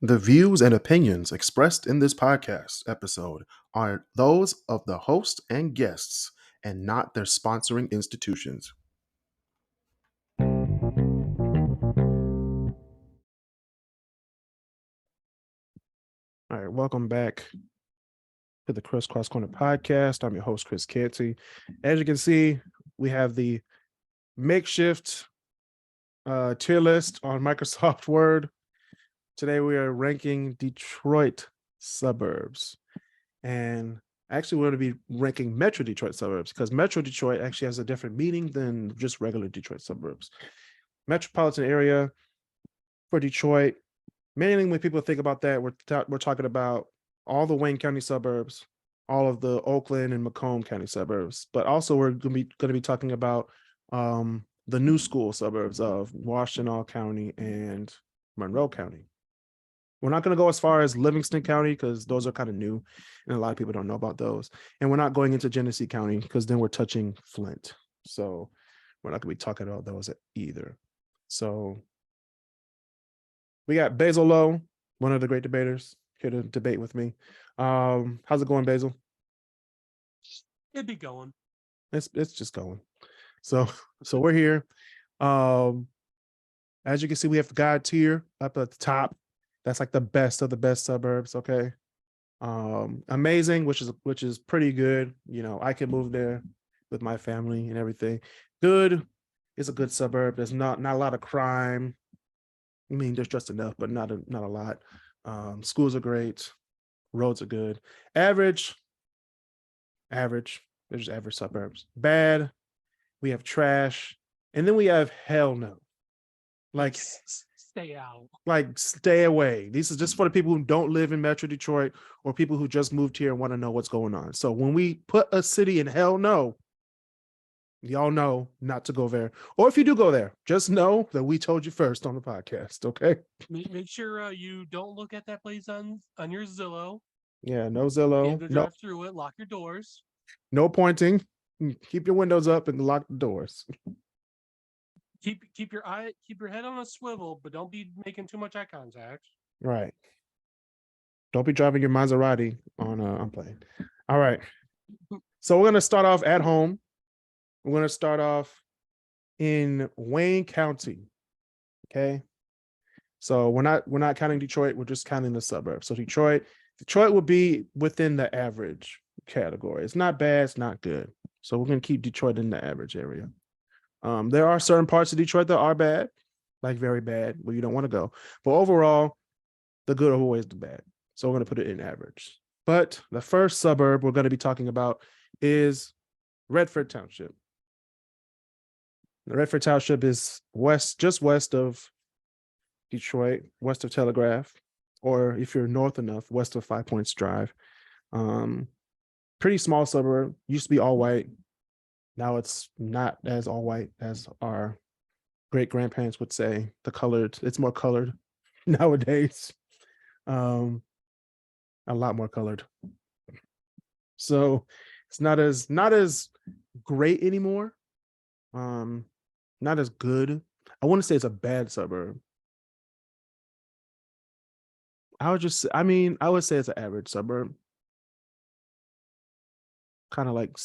The views and opinions expressed in this podcast episode are those of the host and guests and not their sponsoring institutions. All right, welcome back to the KrisCross Corner podcast. I'm your host, Chris Canty. As you can see, we have the makeshift tier list on Microsoft Word. Today we are ranking Detroit suburbs. And actually, we're going to be ranking Metro Detroit suburbs because Metro Detroit actually has a different meaning than just regular Detroit suburbs. Metropolitan area for Detroit, mainly when people think about that, we're talking about all the Wayne County suburbs, all of the Oakland and Macomb County suburbs, but also we're going to be talking about the new school suburbs of Washtenaw County and Monroe County. We're not going to go as far as Livingston County because those are kind of new and a lot of people don't know about those. And we're not going into Genesee County because then we're touching Flint. So we're not going to be talking about those either. So we got Basil Lowe, one of the great debaters, here to debate with me. How's it going, Basil? It'd be going. It's just going. So we're here. As you can see, we have the God tier up at the top. That's like the best of the best suburbs. Okay. Amazing, which is pretty good. You know, I can move there with my family and everything. Good is a good suburb. There's not a lot of crime. I mean, there's just enough, but not a lot. Schools are great. Roads are good. Average. They're just average suburbs. Bad. We have trash. And then we have hell no. Like stay out. Like stay away. This is just for the people who don't live in Metro Detroit or people who just moved here and want to know what's going on. So when we put a city in hell no, y'all know not to go there. Or if you do go there, just know that we told you first on the podcast, okay? Make sure you don't look at that place on your Zillow. Yeah, no Zillow. To drive through it, lock your doors. No pointing. Keep your windows up and lock the doors. Keep your head on a swivel, but don't be making too much eye contact. Right. Don't be driving your Maserati on plane. All right. So we're gonna start off at home. We're gonna start off in Wayne County. Okay. So we're not counting Detroit, we're just counting the suburbs. So Detroit will be within the average category. It's not bad, it's not good. So we're gonna keep Detroit in the average area. There are certain parts of Detroit that are bad, like very bad, where you don't want to go. But overall, the good outweighs the bad. So we're going to put it in average. But the first suburb we're going to be talking about is Redford Township. The Redford Township is just west of Detroit, west of Telegraph, or if you're north enough, west of 5 Points Drive. Pretty small suburb, used to be all white. Now it's not as all white as our great grandparents would say. It's more colored nowadays. A lot more colored. So it's not as great anymore. Not as good. I wouldn't say it's a bad suburb. I would say it's an average suburb. Kind of like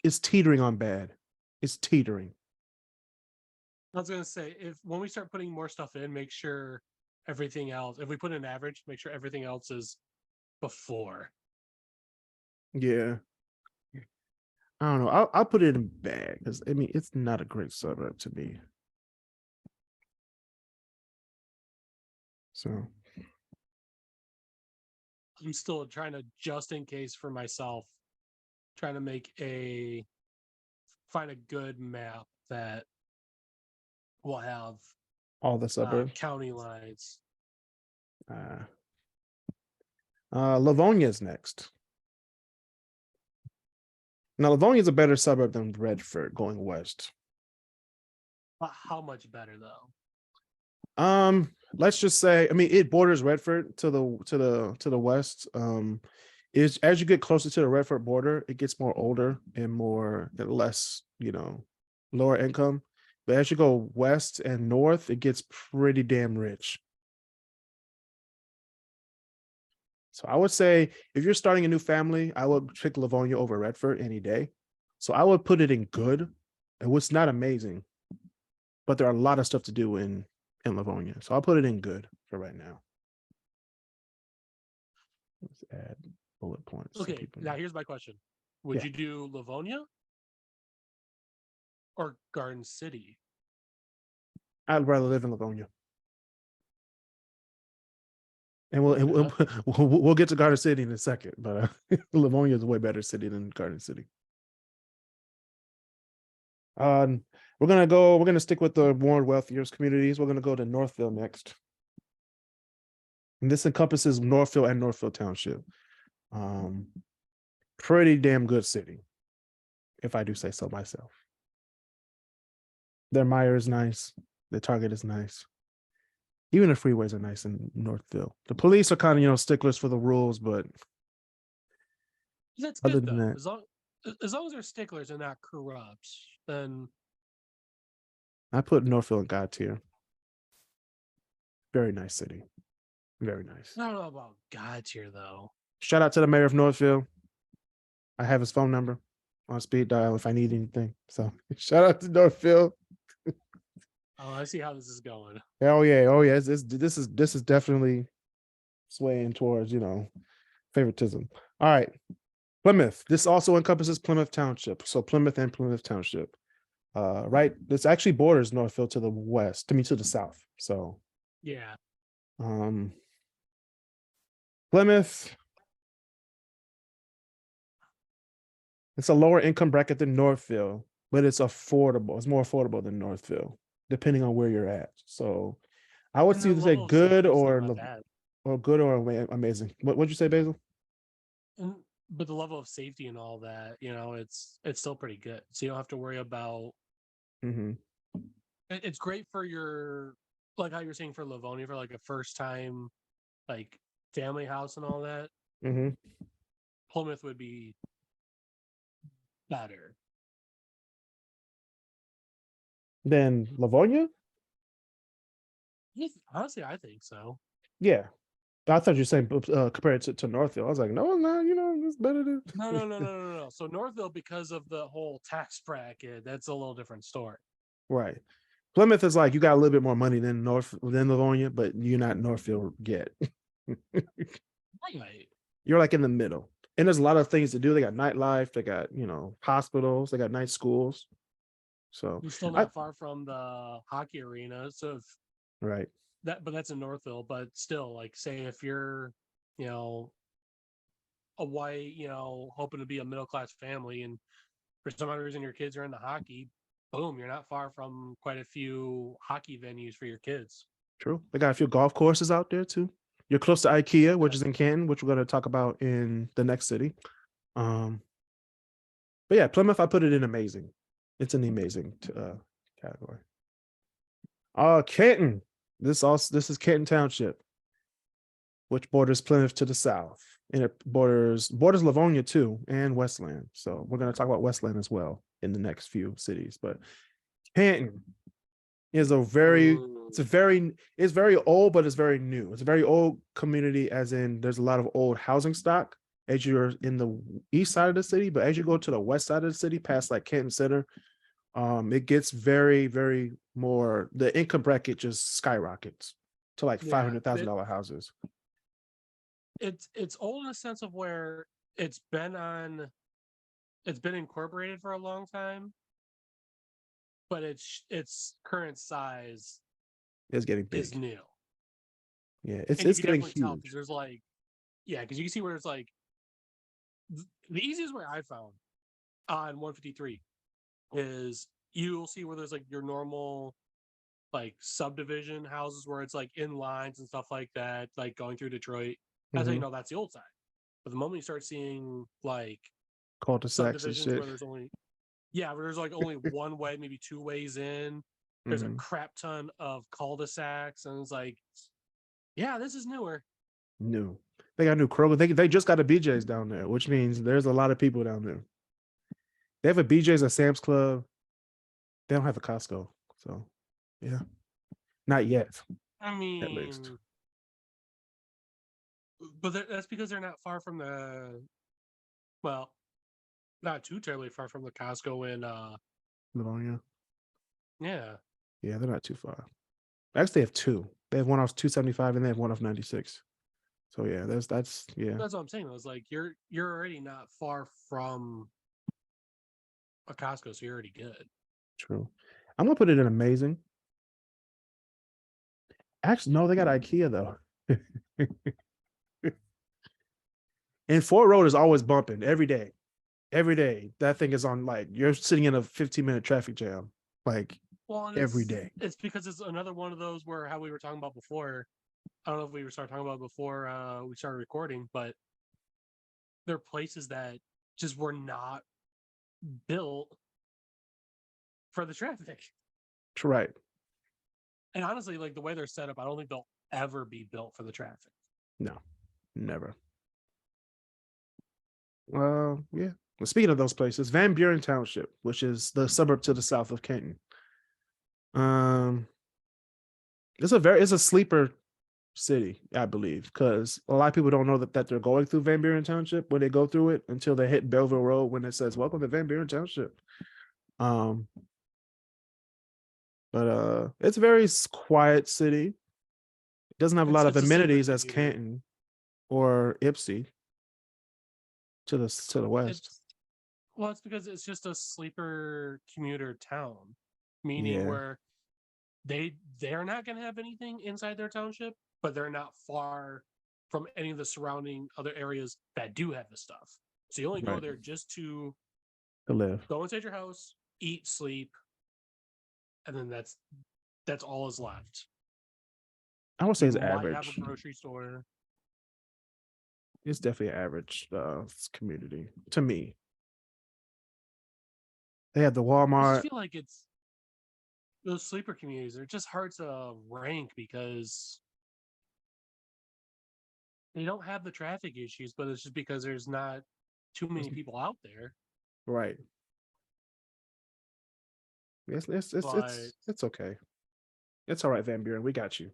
it's teetering on bad. It's teetering. I was gonna say, when we start putting more stuff in, make sure everything else. If we put in average, make sure everything else is before. Yeah. I don't know. I'll put it in bad because it's not a great suburb to me. So I'm still trying to, just in case for myself, trying to find a good map that will have all the suburbs, county lines. Livonia's next. Now Livonia is a better suburb than Redford going west. But how much better though? Let's just say, it borders Redford to the west. As you get closer to the Redford border, it gets more older and less, lower income. But as you go west and north, it gets pretty damn rich. So I would say if you're starting a new family, I would pick Livonia over Redford any day. So I would put it in good. It was not amazing, but there are a lot of stuff to do in Livonia. So I'll put it in good for right now. Let's add bullet points. So Okay, people now know. here's my question: would Yeah, you do Livonia or Garden City? I'd rather live in Livonia. And we'll, Okay, we'll we'll get to Garden City in a second, but Livonia is a way better city than Garden City. We're gonna stick with the more wealthier communities. We're gonna go to Northville next. And this encompasses Northville and Northville Township. Pretty damn good city, if I do say so myself. Their Meyer is nice. The Target is nice. Even the freeways are nice in Northville. The police are kind of, sticklers for the rules, but that's other good than though. that, As long as they're sticklers and not corrupt, then I put Northville in God tier. Very nice city. Very nice. I don't know about God tier though. Shout out to the mayor of Northville. I have his phone number on speed dial if I need anything. So shout out to Northville. Oh, I see how this is going. Oh yeah, oh yeah. This is definitely swaying towards favoritism. All right, Plymouth. This also encompasses Plymouth Township. So Plymouth and Plymouth Township. Right. This actually borders Northville to the west, to the south. So Yeah, Plymouth. It's a lower income bracket than Northville, but it's affordable. It's more affordable than Northville, depending on where you're at. So I would and the either say level of good safety is still not bad. amazing. What'd you say, Basil? And but the level of safety and all that, it's still pretty good. So you don't have to worry about. Mm-hmm. It's great for your, like how you're saying for Livonia, for like a first time like family house and all that. Mm-hmm. Plymouth would be better. Then Livonia? Honestly, I think so. Yeah. I thought you were saying compared to Northville. I was like, no, no, it's better than No. So Northville, because of the whole tax bracket, that's a little different story. right. Plymouth is like you got a little bit more money than Livonia, but you're not Northville yet. Right. You're like in the middle. And there's a lot of things to do. They got nightlife, they got, hospitals, they got night schools. So You're still I not far from the hockey arena. So if right. but that's in Northville. But still, like, say if you're, you know, a white, hoping to be a middle class family, and for some other reason your kids are into hockey, boom, you're not far from quite a few hockey venues for your kids. True. They got a few golf courses out there too. You're close to IKEA, which Yeah. is in Canton, which we're going to talk about in the next city. But yeah, Plymouth, I put it in amazing. It's an amazing category. Canton. This is Canton Township, which borders Plymouth to the south, and it borders Livonia too, and Westland. So we're going to talk about Westland as well in the next few cities. But Canton is it's very old, but it's very new. It's a very old community, as in there's a lot of old housing stock as you're in the east side of the city, but as you go to the west side of the city, past like Canton Center, it gets very, very more, the income bracket just skyrockets to like Yeah, $500,000 houses. it's old in a sense of where it's been incorporated for a long time, but its current size It's getting is big. new. Yeah, And you it's can getting definitely tell because huge. there's like, yeah, because you can see where it's like the easiest way I found on 153 is you'll see where there's like your normal like subdivision houses where it's like in lines and stuff like that, like going through Detroit. That's how you Mm-hmm. know that's the old side. But the moment you start seeing like Cul-de-sacs and subdivisions shit. where there's like only one way, maybe two ways in, there's a Mm-hmm. crap ton of cul-de-sacs, and it's like, yeah, this is newer. New. They got new Kroger. They just got a BJ's down there, which means there's a lot of people down there. They have a BJ's, a Sam's Club. They don't have a Costco. So yeah. Not yet, I at least. mean, but that's because they're not far from well, not too terribly far from the Costco in Livonia. yeah. Yeah, they're not too far. Actually, they have two. They have one off 275 and they have one off 96. So yeah, that's yeah. That's what I'm saying. I was like, you're already not far from a Costco, so you're already good. True. I'm gonna put it in amazing. Actually, no, they got IKEA though. And Fort Road is always bumping every day. Every day. That thing is on like you're sitting in a 15-minute traffic jam. Like Well, and every day. it's because it's another one of those where how we were talking about before. I don't know if we were started talking about before we started recording, but there are places that just were not built for the traffic. Right. And honestly, like the way they're set up, I don't think they'll ever be built for the traffic. No, never. Yeah. Well, speaking of those places, Van Buren Township, which is the suburb to the south of Canton. It's a sleeper city, I believe, because a lot of people don't know that they're going through Van Buren Township when they go through it until they hit Belleville Road when it says "Welcome to Van Buren Township." Um, but it's a very quiet city. It doesn't have a lot of It's a sleeper amenities as commuter. Canton or Ypsi to the west. It's because it's just a sleeper commuter town, meaning Yeah, where they're not going to have anything inside their township, but they're not far from any of the surrounding other areas that do have the stuff. So you only go right. there just to To live. go inside your house, eat, sleep, and then that's all is left. I would say You it's might have a average. grocery store. It's definitely an average community to me. They have the I just Walmart. feel like it's those sleeper communities are just hard to rank because they don't have the traffic issues, but it's just because there's not too many people out there. Right. But It's okay. It's all right, Van Buren. We got you.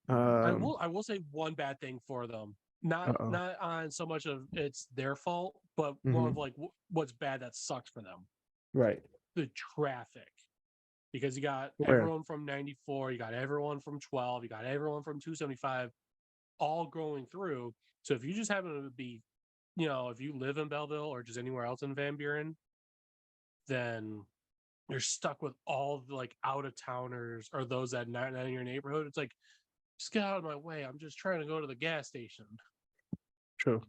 I Um. will say one bad thing for them. Not Uh-oh. not on so much of it's their fault, but more Hmm. of like what's bad that sucks for them. Right. The traffic. Because you got Where? everyone from 94, you got everyone from 12, you got everyone from 275 all going through. So if you just happen to be, if you live in Belleville or just anywhere else in Van Buren, then you're stuck with all the like out of towners or those that not in your neighborhood. It's like, just get out of my way. I'm just trying to go to the gas station. True.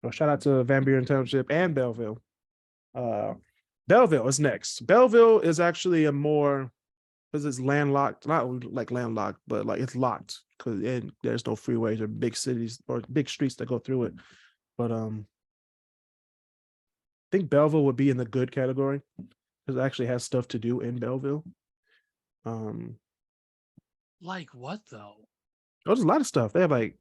Well, shout out to Van Buren Township and Belleville. Uh, Belleville is next. Belleville is actually a more because it's landlocked, not like landlocked, but like it's locked because there's no freeways or big cities or big streets that go through it. But I think Belleville would be in the good category because it actually has stuff to do in Belleville. Um, Like what though? there's a lot of stuff. They have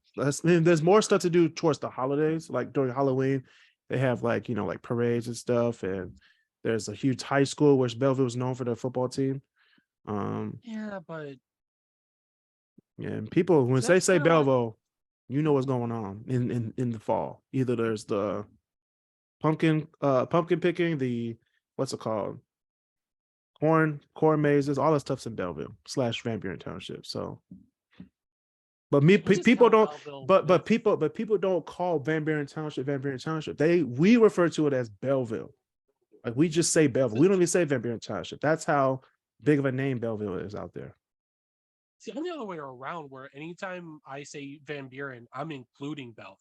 there's more stuff to do towards the holidays, like during Halloween. They have like parades and stuff, and there's a huge high school which Belleville is known for their football team. Um, Yeah, but and people when they that's say kind of like Belleville, you know what's going on in the fall. Either there's the pumpkin picking, the what's it called? Corn mazes, all that stuff's in Belleville / Van Buren Township. So but we just people count don't Belleville but with people don't call Van Buren Township Van Buren Township. We refer to it as Belleville. Like we just say Belleville. We don't even say Van Buren Township. That's how big of a name Belleville is out there. see I'm the other way around where anytime I say Van Buren, I'm including Belleville.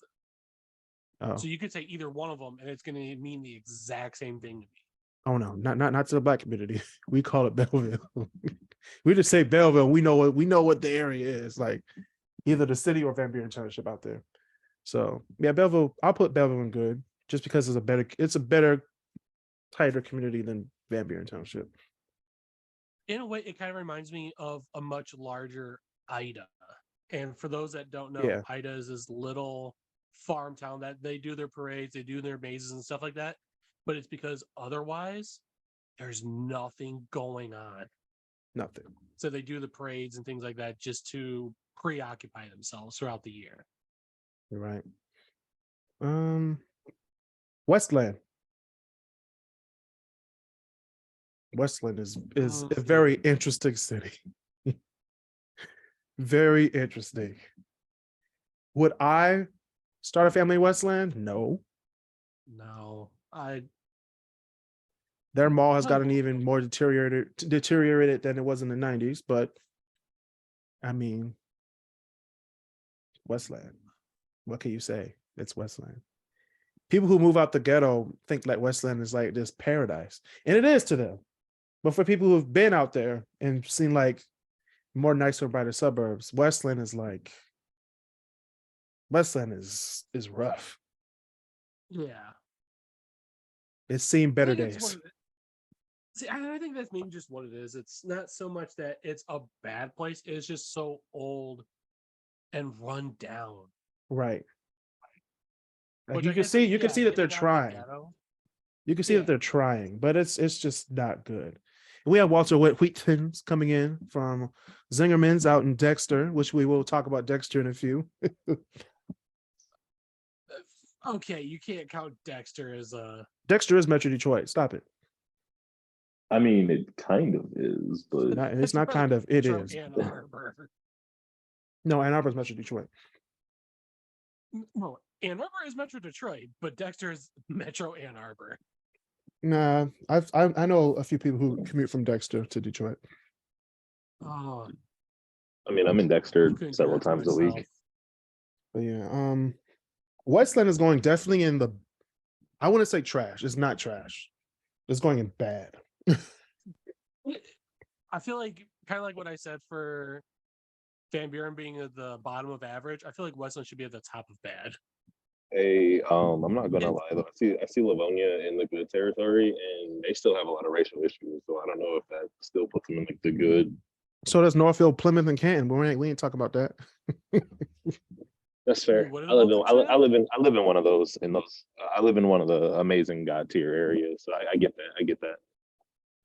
Oh, So you could say either one of them and it's gonna mean the exact same thing to me. oh no, not to the black community. We call it Belleville. We just say Belleville. We know what the area is, like either the city or Van Buren Township out there. So yeah, Belleville. I'll put Belleville in good just because it's a better tighter community than Van Buren Township. In a way, it kind of reminds me of a much larger Ida. And for those that don't know, Yeah, Ida is this little farm town that they do their parades, they do their mazes and stuff like that. But it's because otherwise there's nothing going on. nothing. So they do the parades and things like that just to preoccupy themselves throughout the year. You're right. Westland. Westland is a very interesting city. Very interesting. Would I start a family in Westland? No. No, Their mall has gotten even more deteriorated than it was in the 90s, but I mean, Westland. What can you say? It's Westland. People who move out the ghetto think that Westland is like this paradise, and it is to them. But for people who've been out there and seen like more nicer, brighter suburbs, Westland is rough. yeah. It's seen I better think it's days. See, I think that's maybe just what it is. It's not so much that it's a bad place. It's just so old and run down. Right. Like Which you I can guess, see, like, you can yeah, see that they're getting out of the trying. ghetto. You can see Yeah. that they're trying, but it's just not good. And we have Walter Wheatons coming in from Zingerman's out in Dexter, which we will talk about Dexter in a few. Okay, you can't count Dexter as a. Dexter is Metro Detroit. Stop it. I mean, it kind of is, but It's not kind of. It Metro is. Ann Arbor. No, Ann Arbor's Metro Detroit. No, Ann Arbor is Metro Detroit, but Dexter is Metro Ann Arbor. Nah, I know a few people who commute from Dexter to Detroit. Oh, I mean, I'm in Dexter couldn't several do that to times a myself. week. But yeah, Westland is going definitely in the. I wouldn't say trash. It's not trash. It's going in bad. I feel like kind of like what I said for Van Buren being at the bottom of average. I feel like Westland should be at the top of bad. Hey, I'm not gonna lie though. I see Livonia in the good territory, and they still have a lot of racial issues. So I don't know if that still puts them in like the good. So does Northfield, Plymouth, and Canton. But we ain't talking about that. That's fair. What I live about in the I live in one of those. I live in one of the amazing God tier areas. So I get that. I get that.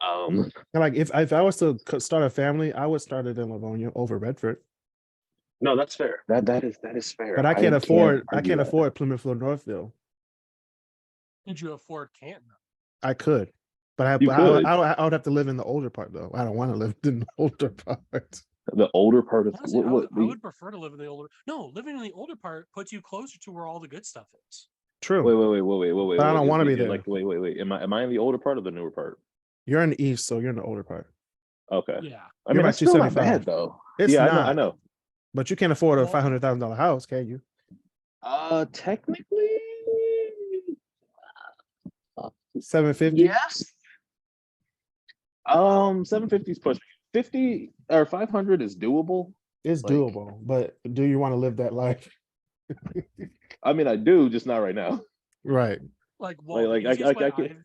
And like if I was to start a family, I would start it in Livonia over Redford. No, that's fair. That is fair. But I can't afford argue that. Plymouth or Northfield. Did you afford Canton? I could, but You could. I would have to live in the older part though. I don't want to live in the older part. The older part of Honestly, I would prefer to live in the older. No, living in the older part puts you closer to where all the good stuff is. True. Wait. But I don't want to be there. Like, wait. Am I in the older part or the newer part? You're in the east, so you're in the older part. Okay. Yeah. I mean, You're that's still not 275. bad though. It's yeah, not. I know. But you can't afford a Well- $500,000 house, can you? Technically, 750. yes. 750 is pushing. 50 or 500 is doable. It's Like- doable, but do you want to live that life? I mean, I do, just not right now. Right. Like, well, Like, the I easiest way can-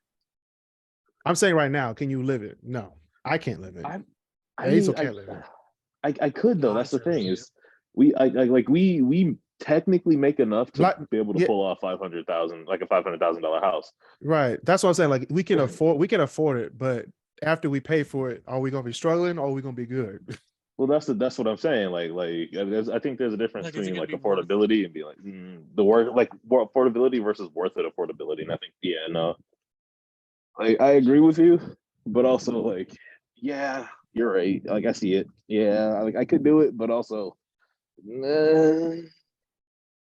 I'm saying right now, can you live it? No, I can't live it. I Hazel mean, can't live it. I could though. No, I That's the certainly thing can't. is, we technically make enough to Like, be able to yeah. pull off 500,000, like a $500,000 house. Right. That's what I'm saying. Like we can afford it, but after we pay for it, are we gonna be struggling or are we gonna be good? Well, that's what I'm saying. I think there's a difference Like, is it between gonna like be worth it? affordability and be like the worth, like affordability versus worth it affordability. And I think, yeah, no, I agree with you, but also like, yeah, you're right. Like I see it. Yeah, like I could do it, but also,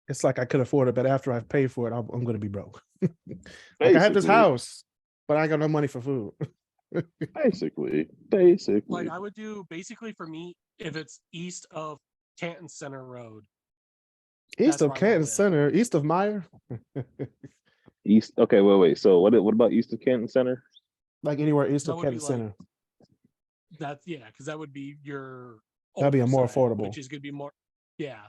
It's like I could afford it, but after I've paid for it, I'm gonna be broke. Like I have this basically. house, but I ain't got no money for food. Basically. Like I would do basically for me if it's east of Canton Center Road. East That's of where I wanna Canton live. Center, east of Meyer, East. Okay, wait. So what about east of Canton Center? like anywhere east That of would be Canton like- Center. That's because that would be your. That'd be a older more side, affordable. which is gonna be more. Yeah,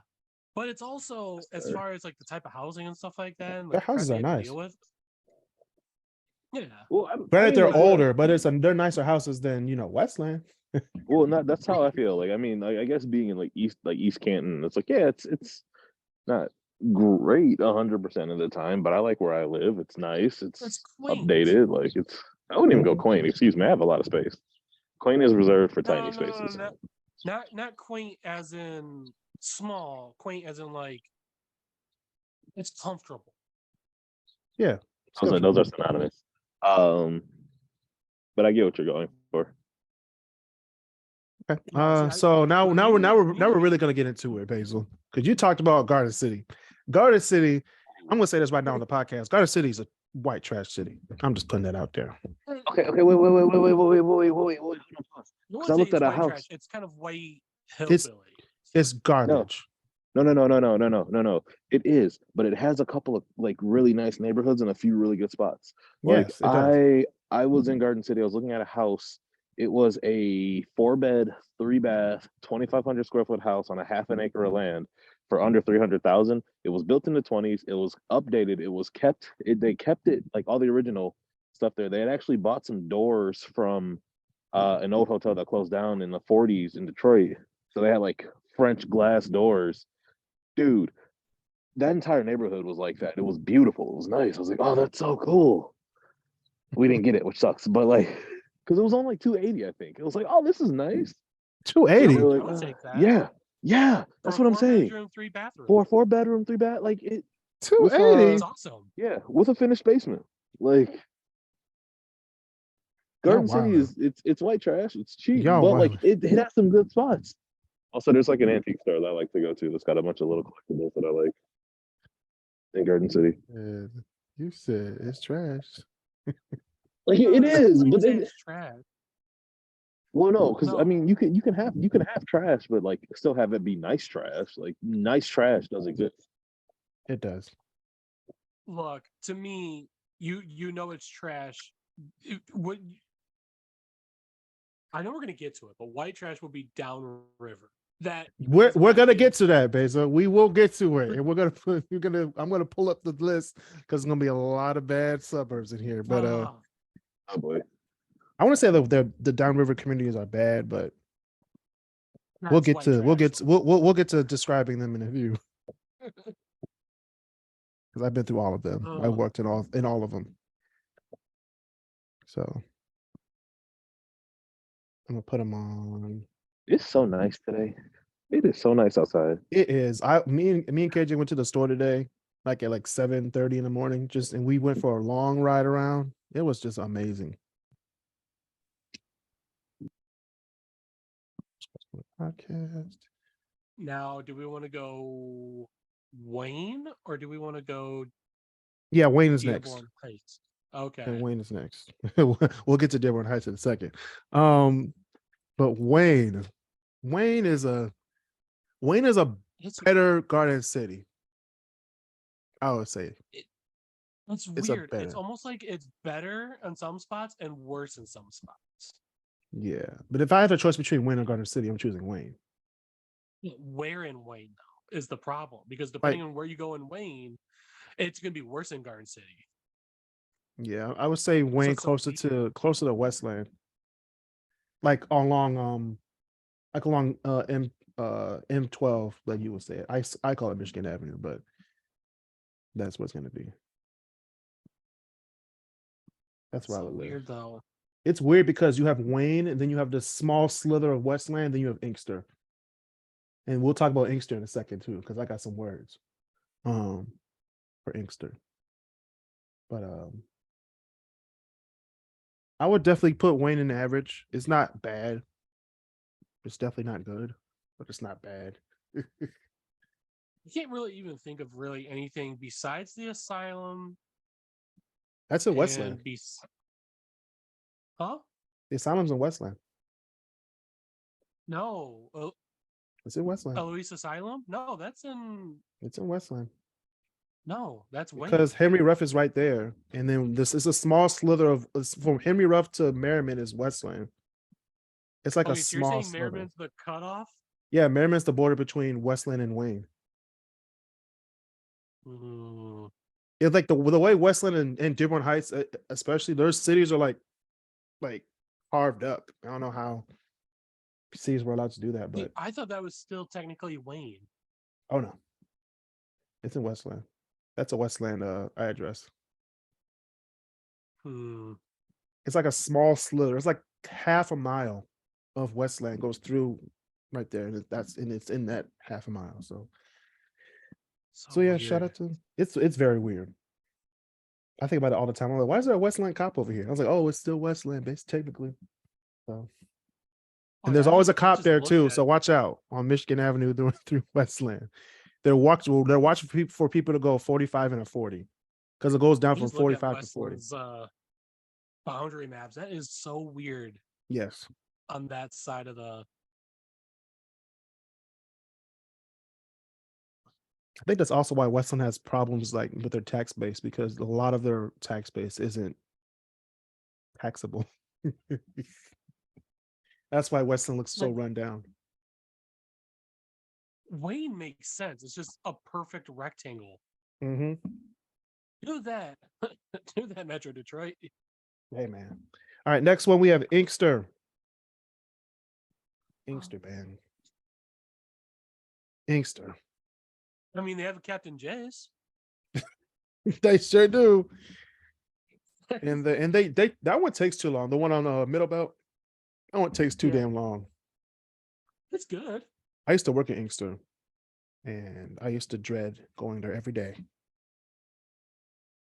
but it's also as fair. far as like the type of housing and stuff like that. And, Their like, crap houses you are have to nice. deal with. Yeah, Well, Granted, they're like, older, but they're nicer houses than Westland. Well, that's how I feel. Like, I mean, like, I guess being in like East Canton, it's like, yeah, it's not great 100% of the time, but I like where I live. It's nice. It's it's quaint. updated. Like, I wouldn't even go quaint. Excuse me, I have a lot of space. Quaint is reserved for tiny spaces. Not quaint as in small, quaint as in like it's comfortable. Yeah. Those are synonymous. But I get what you're going for. Okay. No, see, So now we're really me- gonna get into it, Basil, because you talked about Garden City. Garden City, I'm gonna say this right now on the podcast. Garden City is a white trash city. I'm just putting that out there. Okay, wait. You 'Cause wouldn't I say looked it's at a white trash. house. It's kind of white It's hillbilly. it's garbage. No. It is, but it has a couple of like really nice neighborhoods and a few really good spots. Like Yes, it does. I was in Garden City. I was looking at a house. It was a 4-bed, 3-bath, 2,500 square foot house on a half an acre of land for under 300,000. It was built in the 20s. It was updated. It was kept. They kept it like all the original stuff there. They had actually bought some doors from an old hotel that closed down in the 40s in Detroit. So they had like French glass doors. Dude, that entire neighborhood was like that. It was beautiful. It was nice. I was like, oh, that's so cool. We didn't get it, which sucks. But like, because it was only like 280, I think. It was like, oh, this is nice. 280. They were like, I would take that. yeah, that's For what a I'm saying. Bedroom, 3 bathroom. For a 4-bedroom, 3-bath, like it with 280. It's awesome. yeah, with a finished basement. Like Garden City is it's white trash. It's cheap, Y'all but like wild. it has some good spots. Also, there's like an antique store that I like to go to that's got a bunch of little collectibles that I like in Garden City. You said it's trash. Like No, it I is, wouldn't but say then it's trash. well, no, because I No. mean, you can have trash, but like still have it be nice trash. Like nice trash does exist. It does. Look, to me, you know it's trash. I know we're gonna get to it, but white trash will be downriver. That We're gonna get to that, Beza. We will get to it, and we're gonna put. I'm gonna pull up the list because there's gonna be a lot of bad suburbs in here. But Oh boy, I want to say the downriver communities are bad, but we'll that's get white to trash. we'll get to describing them in a few because I've been through all of them. I worked in all of them. So I'm gonna put them on. it's so nice today. It is so nice outside. It is. Me and KJ went to the store today, like at like 7:30 in the morning, and we went for a long ride around. It was just amazing. Podcast. Now, do we want to go Wayne or do we want to go Yeah, Wayne is next. Dearborn Heights? Okay. And Wayne is next. We'll get to Dearborn Heights in a second. But Wayne is a better Garden City. I would say It's weird. It's almost like it's better in some spots and worse in some spots. Yeah, but if I had a choice between Wayne and Garden City, I'm choosing Wayne. Where in Wayne though is the problem, because depending on where you go in Wayne, it's gonna be worse in Garden City. Yeah, I would say Wayne closer to Westland, like along M12, like you would say it. I call it Michigan Avenue, but that's what's gonna be. That's where I would live. Weird though. It's weird because you have Wayne, and then you have this small slither of Westland, then you have Inkster. And we'll talk about Inkster in a second too, because I got some words for Inkster. But I would definitely put Wayne in the average. It's not bad. It's definitely not good, but it's not bad. You can't really even think of really anything besides the asylum. That's in Westland. Huh? The asylum's in Westland. No. It's in Westland. Eloise Asylum? No, It's in Westland. No, that's Wayne. Because Henry Ruff is right there. And then this is a small slither of from Henry Ruff to Merriman is Westland. It's like a so small you're saying slither. Merriman's the cutoff? Yeah, Merriman's the border between Westland and Wayne. Mm. It's like the way Westland and Dearborn Heights, especially, those cities are like carved up. I don't know how cities were allowed to do that, but I thought that was still technically Wayne. Oh no, it's in Westland. That's a Westland address. It's like a small slither. It's like half a mile of Westland goes through right there. And it's in that half a mile. So So yeah, weird. shout out to it's very weird. I think about it all the time. I'm like, why is there a Westland cop over here? I was like, oh, it's still Westland, based technically. So Oh, and there's yeah, I always a just cop there looked too. at So watch out on Michigan Avenue through Westland. They're watching for people to go 45 and a 40 because it goes I down from just looked at 45 to 40. Westland's boundary maps. That is so weird Yes. on that side of the. I think that's also why Westland has problems like with their tax base, because a lot of their tax base isn't taxable. That's why Westland looks so Like- run down. Wayne makes sense. It's just a perfect rectangle. Mm-hmm. Do that. Do that, Metro Detroit. Hey man. All right, next one we have Inkster. Inkster, man. Inkster. I mean, they have a Captain J's. They sure do. And they that one takes too long. The one on Middle Belt, that one takes too Yeah. damn long. It's good. I used to work at Inkster, and I used to dread going there every day.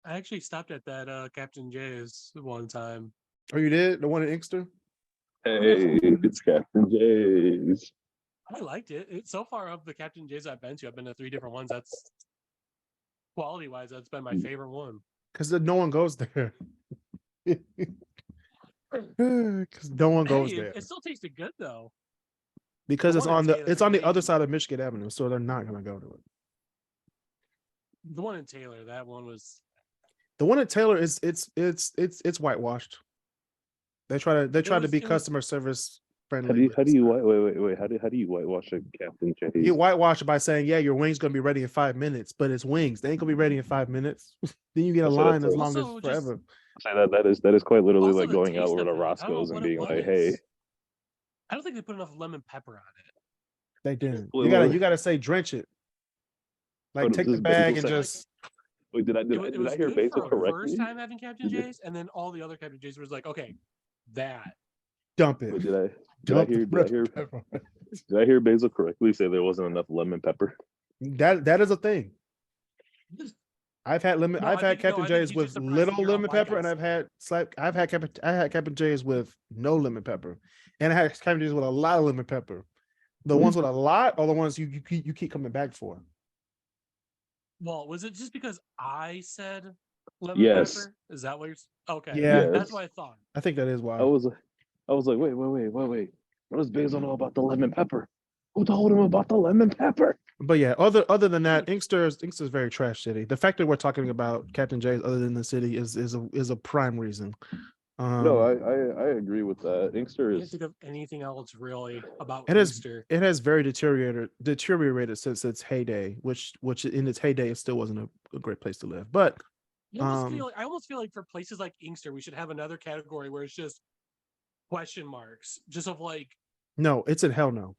I actually stopped at that Captain J's one time. Oh, you did? The one at Inkster? Hey, it's Captain J's. I liked it. It's so far of the Captain J's I've been to. I've been to 3 different ones. That's quality wise, that's been my favorite one. Because no one goes there. Because no one goes Hey, there. it still tasted good though. Because the it's one in on the Taylor it's on the is other amazing. side of Michigan Avenue, so they're not gonna go to it. The one in Taylor, that one was. The one at Taylor is it's whitewashed. They try to be it was- customer service How friendly. do you wait? How do you whitewash a Captain J's? You whitewash it by saying, yeah, your wing's gonna be ready in 5 minutes, but it's wings. They ain't gonna be ready in 5 minutes. Then you get a So line that's as long as Also, just- forever. Say that is quite literally Also like the going out taste over of to it. I don't know Roscoe's and what being it like, hey, was. I don't think they put enough lemon pepper on it. They didn't. Wait, You wait. gotta say drench it. Like But take this the bag basil and second- just wait, did I It was hear good Basil for a correctly? first time having Captain Did you- J's, and then all the other Captain J's was like, okay, that. dump it. Wait, did I Dump hear the red pepper. did I hear Basil correctly say there wasn't enough lemon pepper? That is a thing. I've had No, I think Captain he's J's just with surprised little to hear a lemon white pepper, guy and say I've had Captain J's with no lemon pepper, and I had Captain J's with a lot of lemon pepper. The ones with a lot are the ones you keep coming back for. Well, was it just because I said lemon Yes. pepper? Is that what you're? Okay, Yeah. that's Yes. what I thought. I think that is why. I was like, wait. What does Basil know about the lemon pepper? Who told him about the lemon pepper? But yeah, other than that, Inkster is very trash city. The fact that we're talking about Captain J's other than the city is a prime reason. No, I agree with that. Inkster I can't is think of anything else really about It has Easter. it has very deteriorated since its heyday, which in its heyday it still wasn't a great place to live. But I almost feel like for places like Inkster, we should have another category where it's just question marks, just of like. no, it's in hell no.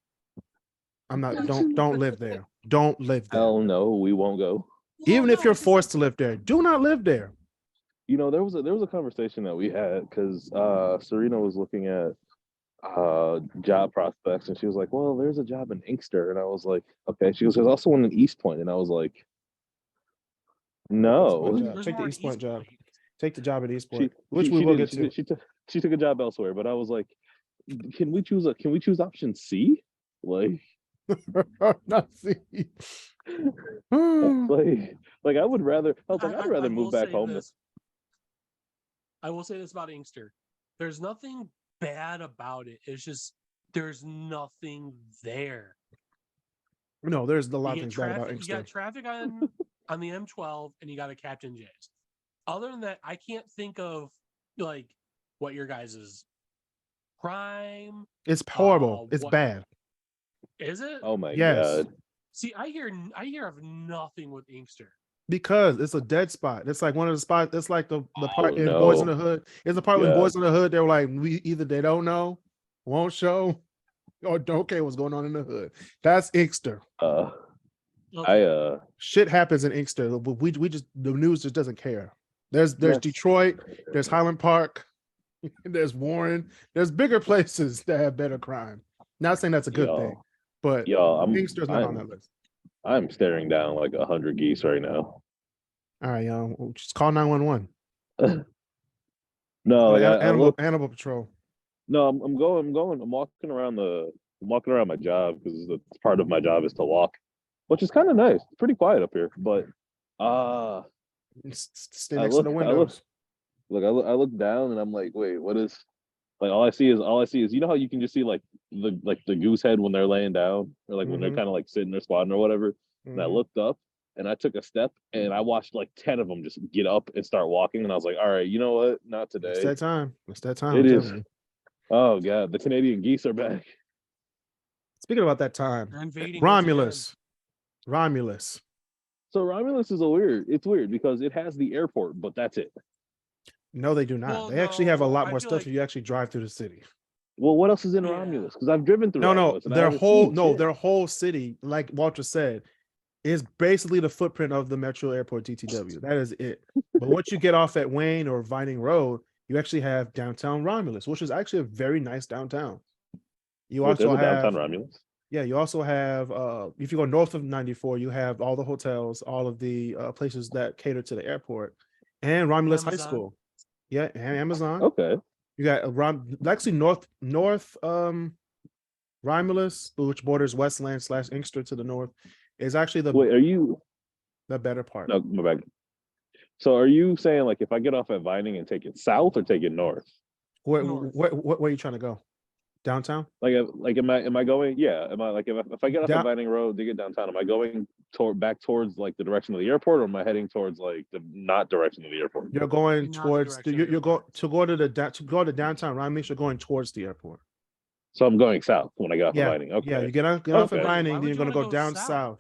I'm not. Don't live there. Don't live there. hell no, we won't go. Even Well, if no, you're it's just forced to live there, do not live there. You know, there was a conversation that we had because Serena was looking at job prospects and she was like, well, there's a job in Inkster, and I was like, okay. She goes, there's also one in East Point, and I was like, no. Job. there's Take the more East Point East job. Point. Take the job at East She, Point, which she we will didn't. get to. She took a job elsewhere, but I was like, can we choose option C? Like Not see. like I would rather I'd rather I move will back say home. this. I will say this about Inkster. There's nothing bad about it. It's just there's nothing there. No, there's a lot You of get things bad about traffic. You Inkster. got traffic on the M12, and you got a Captain J's. Other than that, I can't think of like what your guys' crime It's horrible. It's what- bad. is. It Oh my Yes. god. see, I hear of nothing with Inkster. Because it's a dead spot. It's like one of the spots. It's like the part Oh, in Boys in no. the Hood. It's the part in Yeah. Boys in the Hood. They were like, we either they don't know, won't show, or don't care what's going on in the hood. That's Inkster. Okay. Shit happens in Inkster. But we just the news just doesn't care. There's That's- Detroit. There's Highland Park. There's Warren. There's bigger places that have better crime. Not saying that's a good Yo. thing, but Yo, Inkster's not on that list. I'm staring down like 100 geese right now. All right, y'all, just call 911. No, like I look. Animal patrol. No, I'm walking around my job because it's part of my job is to walk, which is kind of nice. It's pretty quiet up here, but Stay next to the windows. I look down and I'm like, wait, what is? Like all I see is you know how you can just see like the goose head when they're laying down or like when they're kind of like sitting or squatting or whatever. And I looked up and I took a step and I watched like 10 of them just get up and start walking and I was like, all right, you know what? Not today. It's that time. It's that time. It is. Oh god, the Canadian geese are back. Speaking about that time, Romulus. So Romulus is it's weird because it has the airport, but that's it. No, they do not. Well, they actually have a lot I more feel stuff like- if you actually drive through the city. Well, what else is in Romulus? Because I've driven through. No, Romulus and I their haven't seen shit. their whole city, like Walter said, is basically the footprint of the Metro Airport DTW. That is it. But once you get off at Wayne or Vining Road, you actually have downtown Romulus, which is actually a very nice downtown. You also have downtown Romulus. Yeah, you also have if you go north of 94, you have all the hotels, all of the places that cater to the airport, and Romulus High School. Yeah, and Amazon. Okay. You got actually north Romulus, which borders Westland / Inkster to the north, is actually the better part. No, my bad. So are you saying like if I get off at Vining and take it south or take it north? Where are you trying to go? Downtown? Like am I going? Yeah. Am I like if I get off at Vining Road to get downtown, am I going back towards like the direction of the airport, or am I heading towards like the not direction of the airport? You're going towards you're going to go to downtown Romulus. You're going towards the airport. So I'm going south when I get off at Vining. Okay. Yeah, you get off at Vining, then you're going to go down south.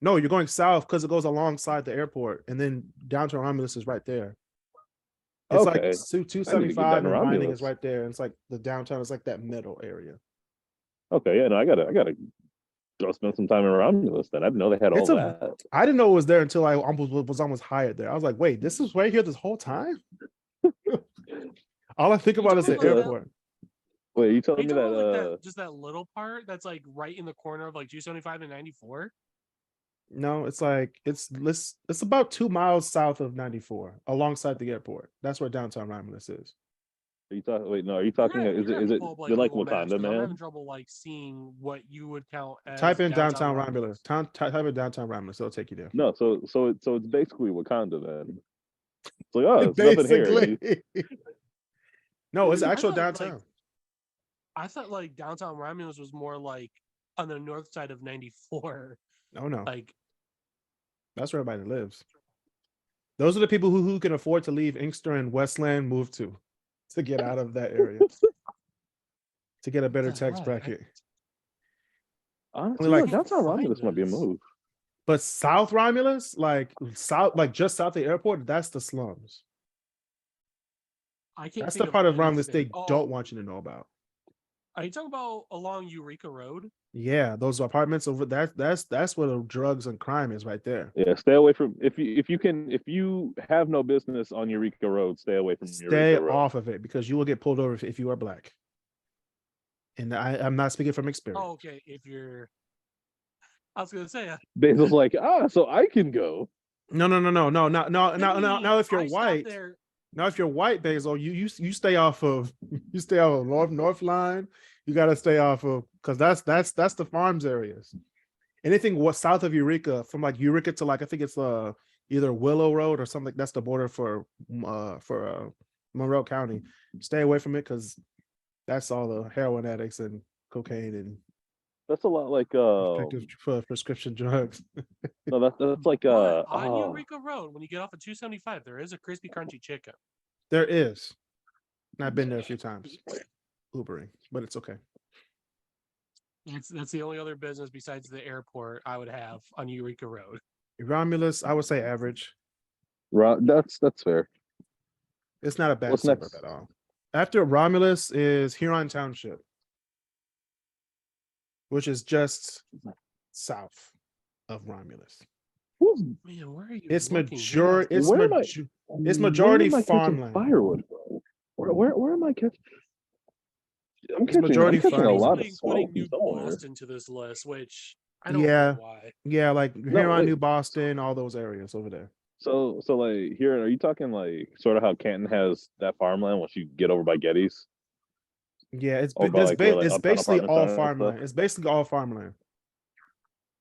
No, you're going south because it goes alongside the airport, and then downtown Romulus is right there. It's like 275 and Vining is right there. And it's like the downtown is like that middle area. Okay, yeah, no, I gotta go spend some time in Romulus. Then I didn't know they had all that. I didn't know it was there until I was almost hired there. I was like, wait, this is right here this whole time. All I think about is the airport. Wait, you telling me that just that little part that's like right in the corner of like 275 and 94? No, it's like it's about 2 miles south of 94, alongside the airport. That's where downtown Romulus is. Are you talking? Wait, no. Are you talking? Is it? You're like Wakanda, man. I'm having trouble like seeing what you would count as. Type in downtown Romulus. Type in downtown Romulus. It'll take you there. No, so it's basically Wakanda then. It's like it's nothing here. No, it's actual downtown. I thought like downtown Romulus was more like on the north side of 94. Oh no, like that's where everybody lives. Those are the people who can afford to leave Inkster and Westland, move to get out of that area, to get a better tax bracket. Honestly, like downtown Romulus might be a move. But South Romulus, like just south of the airport, that's the slums. That's the part of Romulus they don't want you to know about. Are you talking about along Eureka Road? Yeah, those apartments over that's where the drugs and crime is right there. Yeah, stay away from if you have no business on Eureka Road, stay away from Eureka Road. Off of it because you will get pulled over if you are black. And I'm not speaking from experience. Oh, okay. I was gonna say Basil's like, so I can go. No. Now if you're white. Now, if you're white, Basil, you stay off of North Line. You got to stay off of because that's the farms areas. Anything south of Eureka, from like Eureka to like I think it's either Willow Road or something. That's the border for Monroe County. Stay away from it because that's all the heroin addicts and cocaine and. That's a lot like prescription drugs. No, that's like on Eureka Road when you get off at 275, there is a crispy crunchy chicken. There is. And I've been there a few times, Ubering, but it's okay. That's the only other business besides the airport I would have on Eureka Road. Romulus, I would say average. That's fair. It's not a bad suburb at all. After Romulus is Huron Township, which is just south of Romulus. Man, where are you? It's majority farmland. Firewood. Where am I catching? I'm It's majority I'm catching a farmland. lot of Including smoke putting from New somewhere. Boston to this list, which I don't Yeah, know why. yeah, like No, here on New wait. Boston, all those areas over there. So like here, are you talking like sort of how Canton has that farmland once you get over by Getty's, Yeah, over by like where like it's Uptown basically Apartments all are and stuff? farmland. It's basically all farmland.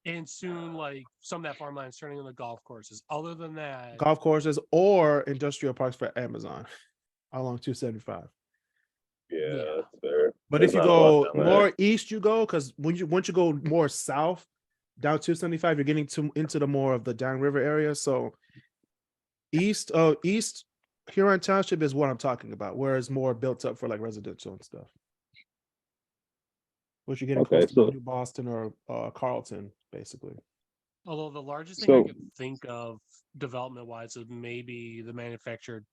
And soon, like some of that farmland is turning into golf courses. Other than that, Golf courses or industrial parks for Amazon along 275. Yeah, Yeah. that's fair. But There's if you not a lot go down there. more east, you go because once you go more south down 275, you're getting into the more of the downriver area. So east Huron Township is what I'm talking about, where it's more built up for like residential and stuff. Which you're getting close Okay, to like so New Boston or Carlton, basically. although the largest thing I so could think of development wise is maybe the manufactured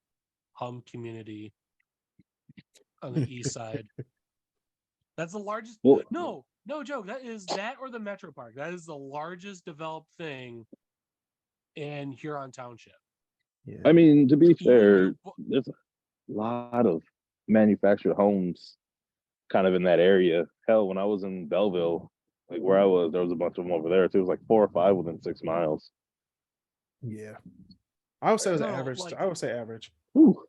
home community on the east side. That's the largest. well, No joke. That is that or the Metro Park. That is the largest developed thing in Huron Township. Yeah. I mean, to be Even fair, New, there's a lot of manufactured homes kind of in that area. Hell, when I was in Belleville, like where I was, there was a bunch of them over there too. It was like 4 or 5 within 6 miles. Yeah. I would say it was no, average. like I would say average. Whew.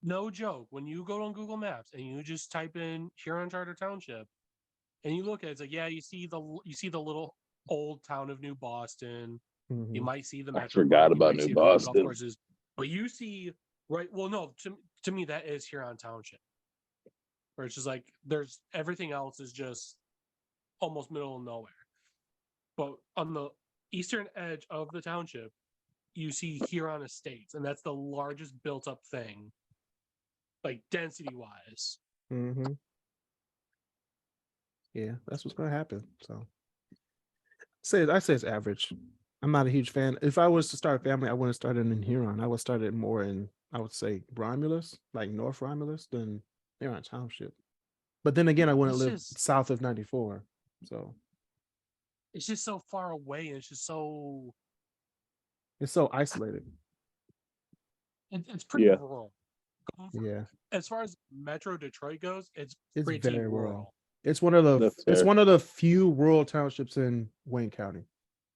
no joke. When you go on Google Maps and you just type in Huron Charter Township and you look at it, it's like you see the little old town of New Boston. Mhm. You might see the I Metro forgot Park, you about might New see a couple of golf Boston. courses, but you see right. Well, no, to me that is Huron Township, where it's just like there's everything else is just almost middle of nowhere. But on the eastern edge of the township, you see Huron Estates, and that's the largest built-up thing, like density-wise. Mm-hmm. Yeah, that's what's gonna happen. So I say it's average. I'm not a huge fan. If I was to start a family, I wouldn't start it in Huron. I would start it more in, I would say, Romulus, like North Romulus, than Huron Township. But then again, I wouldn't It's live just south of 94. So it's just so far away, and it's just so it's so isolated. it's pretty Yeah. rural. Yeah, As far as Metro Detroit goes, it's it's pretty very rural. rural. It's one of That's fair. the few rural townships in Wayne County,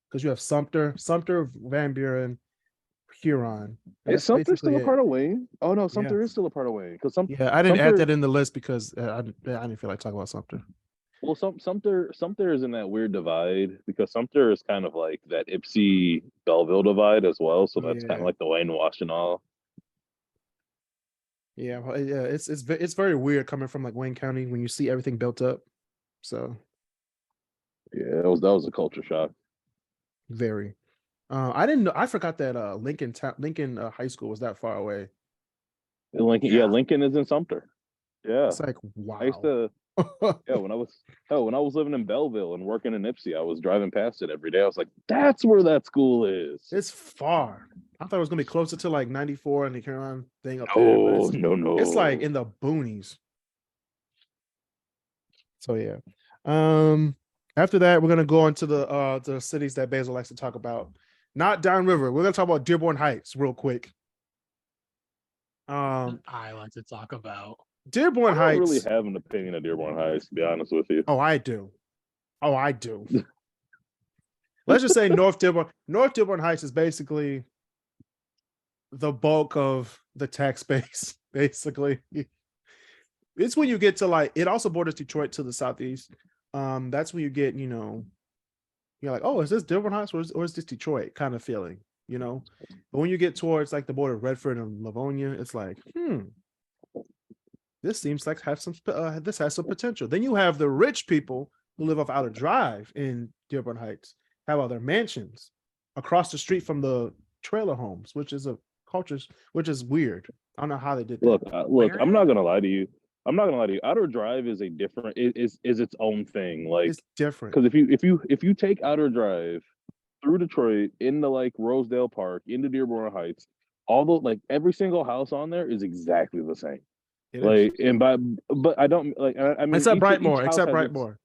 because you have Sumter, Van Buren, Huron, and Is that's Sumter basically still a it. part of Wayne? Oh no, Yeah, Sumter is still a part of Wayne because yeah. I didn't add Sumter. that in the list because I didn't feel like talking about Sumter. Well, Sumter is in that weird divide because Sumter is kind of like that Ipsy Belleville divide as well. So that's kind Yeah, of like the Wayne Wash and all. yeah, yeah. It's very weird coming from like Wayne County when you see everything built up. So Yeah, that was a culture shock. very. I didn't know. I forgot that Lincoln High School was that far away. And Lincoln, yeah, Lincoln is in Sumter. Yeah, It's like I used wow. to. Yeah, when I was living in Belleville and working in Ipsy, I was driving past it every day. I was like, that's where that school is. It's far. I thought it was gonna be closer to like 94 and the Huron thing up there, but Oh no. it's like in the boonies. So yeah. After that, we're gonna go into the cities that Basil likes to talk about. Not downriver. We're gonna talk about Dearborn Heights real quick. I like to talk about. Dearborn I don't really Heights. have an opinion of Dearborn Heights, to be honest with you. Oh, I do. Let's just say North Dearborn Heights is basically the bulk of the tax base, basically. It's when you get to like, it also borders Detroit to the southeast. That's when you get, you're like, oh, is this Dearborn Heights or is this Detroit kind of feeling, But when you get towards like the border of Redford and Livonia, it's like, this seems like this has some potential. Then you have the rich people who live off Outer Drive in Dearborn Heights, have other mansions across the street from the trailer homes, which is weird. I don't know how they did that. Look, I'm not gonna lie to you. Outer Drive is a different is its own thing. Like It's different. because if you take Outer Drive through Detroit into like Rosedale Park into Dearborn Heights, all the like every single house on there is exactly the same. It Like is. and but I don't like I mean Except each Brightmoor. house Except has Brightmoor.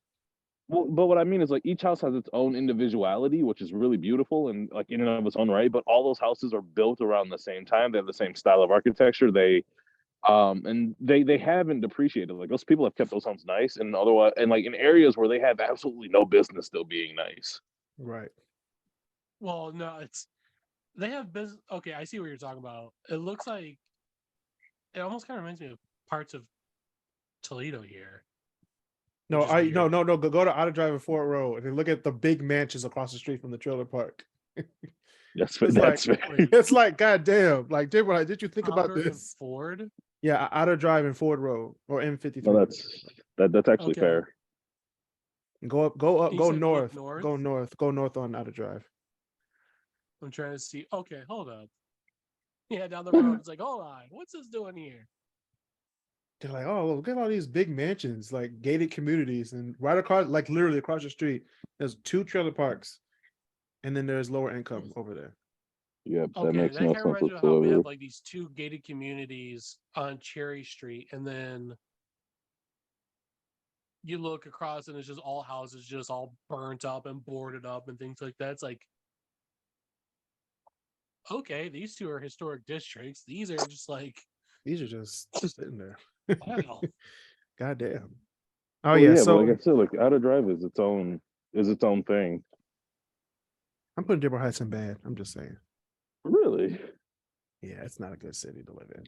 well, but what I mean is like each house has its own individuality, which is really beautiful and like in and of its own right. But all those houses are built around the same time. They have the same style of architecture. And they haven't depreciated. Like those people have kept those homes nice, and otherwise, and like in areas where they have absolutely no business still being nice. Right. Well, no, it's they have business. Okay, I see what you're talking about. It looks like it almost kind of reminds me of parts of Toledo here. No, Which is no, weird. no. Go to Outer Drive and Fort Road and then look at the big mansions across the street from the trailer park. That's It's that's like fair. Wait, it's like goddamn. Like, did you think about Outer and this? Ford. Yeah, Outer Drive and Ford Road or No, M53. that's actually Okay, fair. Go up, you said look north. go north on Outer Drive. I'm trying to see. Okay, hold up. Yeah, down the road. It's like, hold on, what's this doing here? They're like, oh, look at all these big mansions, like gated communities, and right across, like literally across the street, there's 2 trailer parks, and then there's lower income over there. Yep, that Okay, makes that no kind of sense reminds me of how we whatsoever. have like these 2 gated communities on Cherry Street, and then you look across and it's just all houses just all burnt up and boarded up and things like that. It's like, okay, these 2 are historic districts. These are just like, These are just sitting there. wow. Goddamn. Oh Well, yeah, yeah, but like so I said, like Outer Drive is its own thing. I'm putting Dearborn Heights in bad. I'm just saying. Really? Yeah, it's not a good city to live in.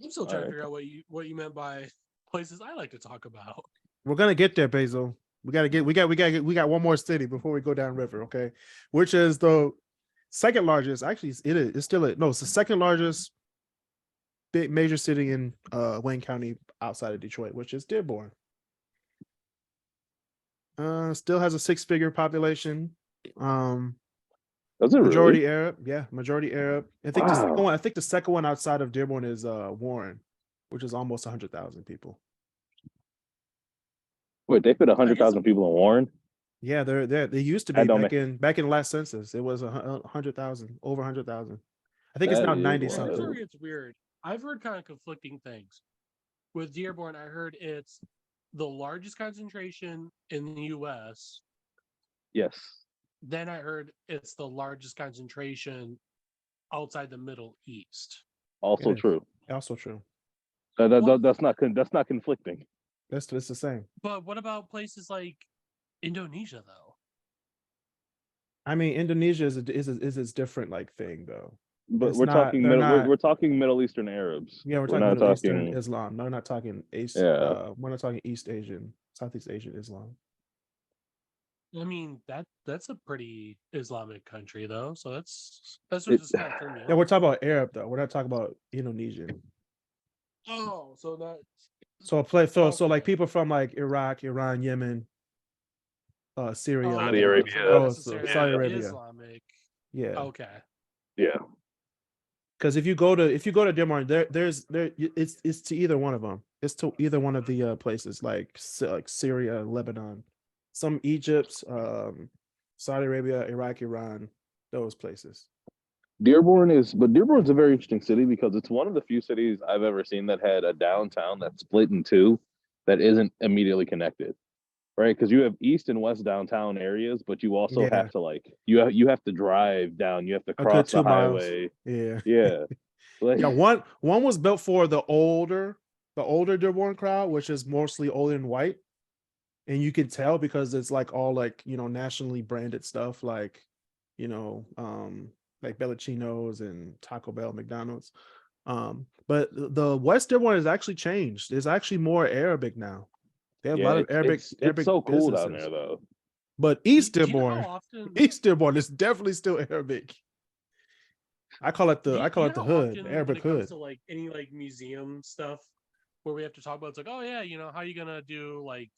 I'm still trying to Alright. figure out what you meant by places I like to talk about. We're gonna get there, Basil. We got one more city before we go down river, okay? Which is the second largest. Actually, it's still no, it's the second largest big major city in Wayne County outside of Detroit, which is Dearborn. Still has a 6-figure population. Does it Majority really? Arab, yeah, majority Arab. Wow. I think the second one outside of Dearborn is Warren, which is almost 100,000 people. Wait, they put I guess 100,000 people in Warren? Yeah, they used to That be don't make back in the last census. It was 100,000, over 100,000. I think it's that now is 90 well, here's where something. wild. it gets weird. I've heard kind of conflicting things. With Dearborn, I heard it's the largest concentration in the US. Yes. Then I heard it's the largest concentration outside the Middle East. It Also is true. also true. That's not conflicting. It's the same. But what about places like Indonesia, though? I mean, Indonesia is a different like thing though. But It's not. They're not. we're talking Middle Eastern Arabs. Yeah, we're We're talking not Middle Eastern talking Islam. No, we're not talking East. yeah. We're not talking East Asian, Southeast Asian Islam. I mean, that's a pretty Islamic country, though. So that's what It, just kind of threw me Yeah, off. we're talking about Arab though. We're not talking about Indonesian. Oh, so that So like okay. people from like Iraq, Iran, Yemen, Syria, Oh, Saudi okay. Lebanon. So not Arabia. Oh, so necessarily Saudi Yeah. Arabia. Islamic. Yeah. Okay. Yeah. Because if you go to Denmark, it's to either one of them. It's to either one of the places like Syria, Lebanon, some Egypt, Saudi Arabia, Iraq, Iran, those places. Dearborn's a very interesting city because it's one of the few cities I've ever seen that had a downtown that's split in two that isn't immediately connected. Right? Because you have east and west downtown areas, but you also Yeah, have to like you have to drive down, you have to a good cross the 2 miles. highway. Yeah, Yeah. Like yeah. One was built for the older Dearborn crowd, which is mostly old and white, and you can tell because it's like all like nationally branded stuff, like Bellicinos and Taco Bell, McDonald's. But the West Dearborn has actually changed. It's actually more Arabic now. They have a yeah, lot of it's Arabic so cool down businesses. there though. But Do you know how often? East Dearborn is definitely still Arabic. I call it Do you the know how hood, the often when Arabic it comes hood. to like any like museum stuff where we have to talk about it's like, oh yeah, how you gonna do like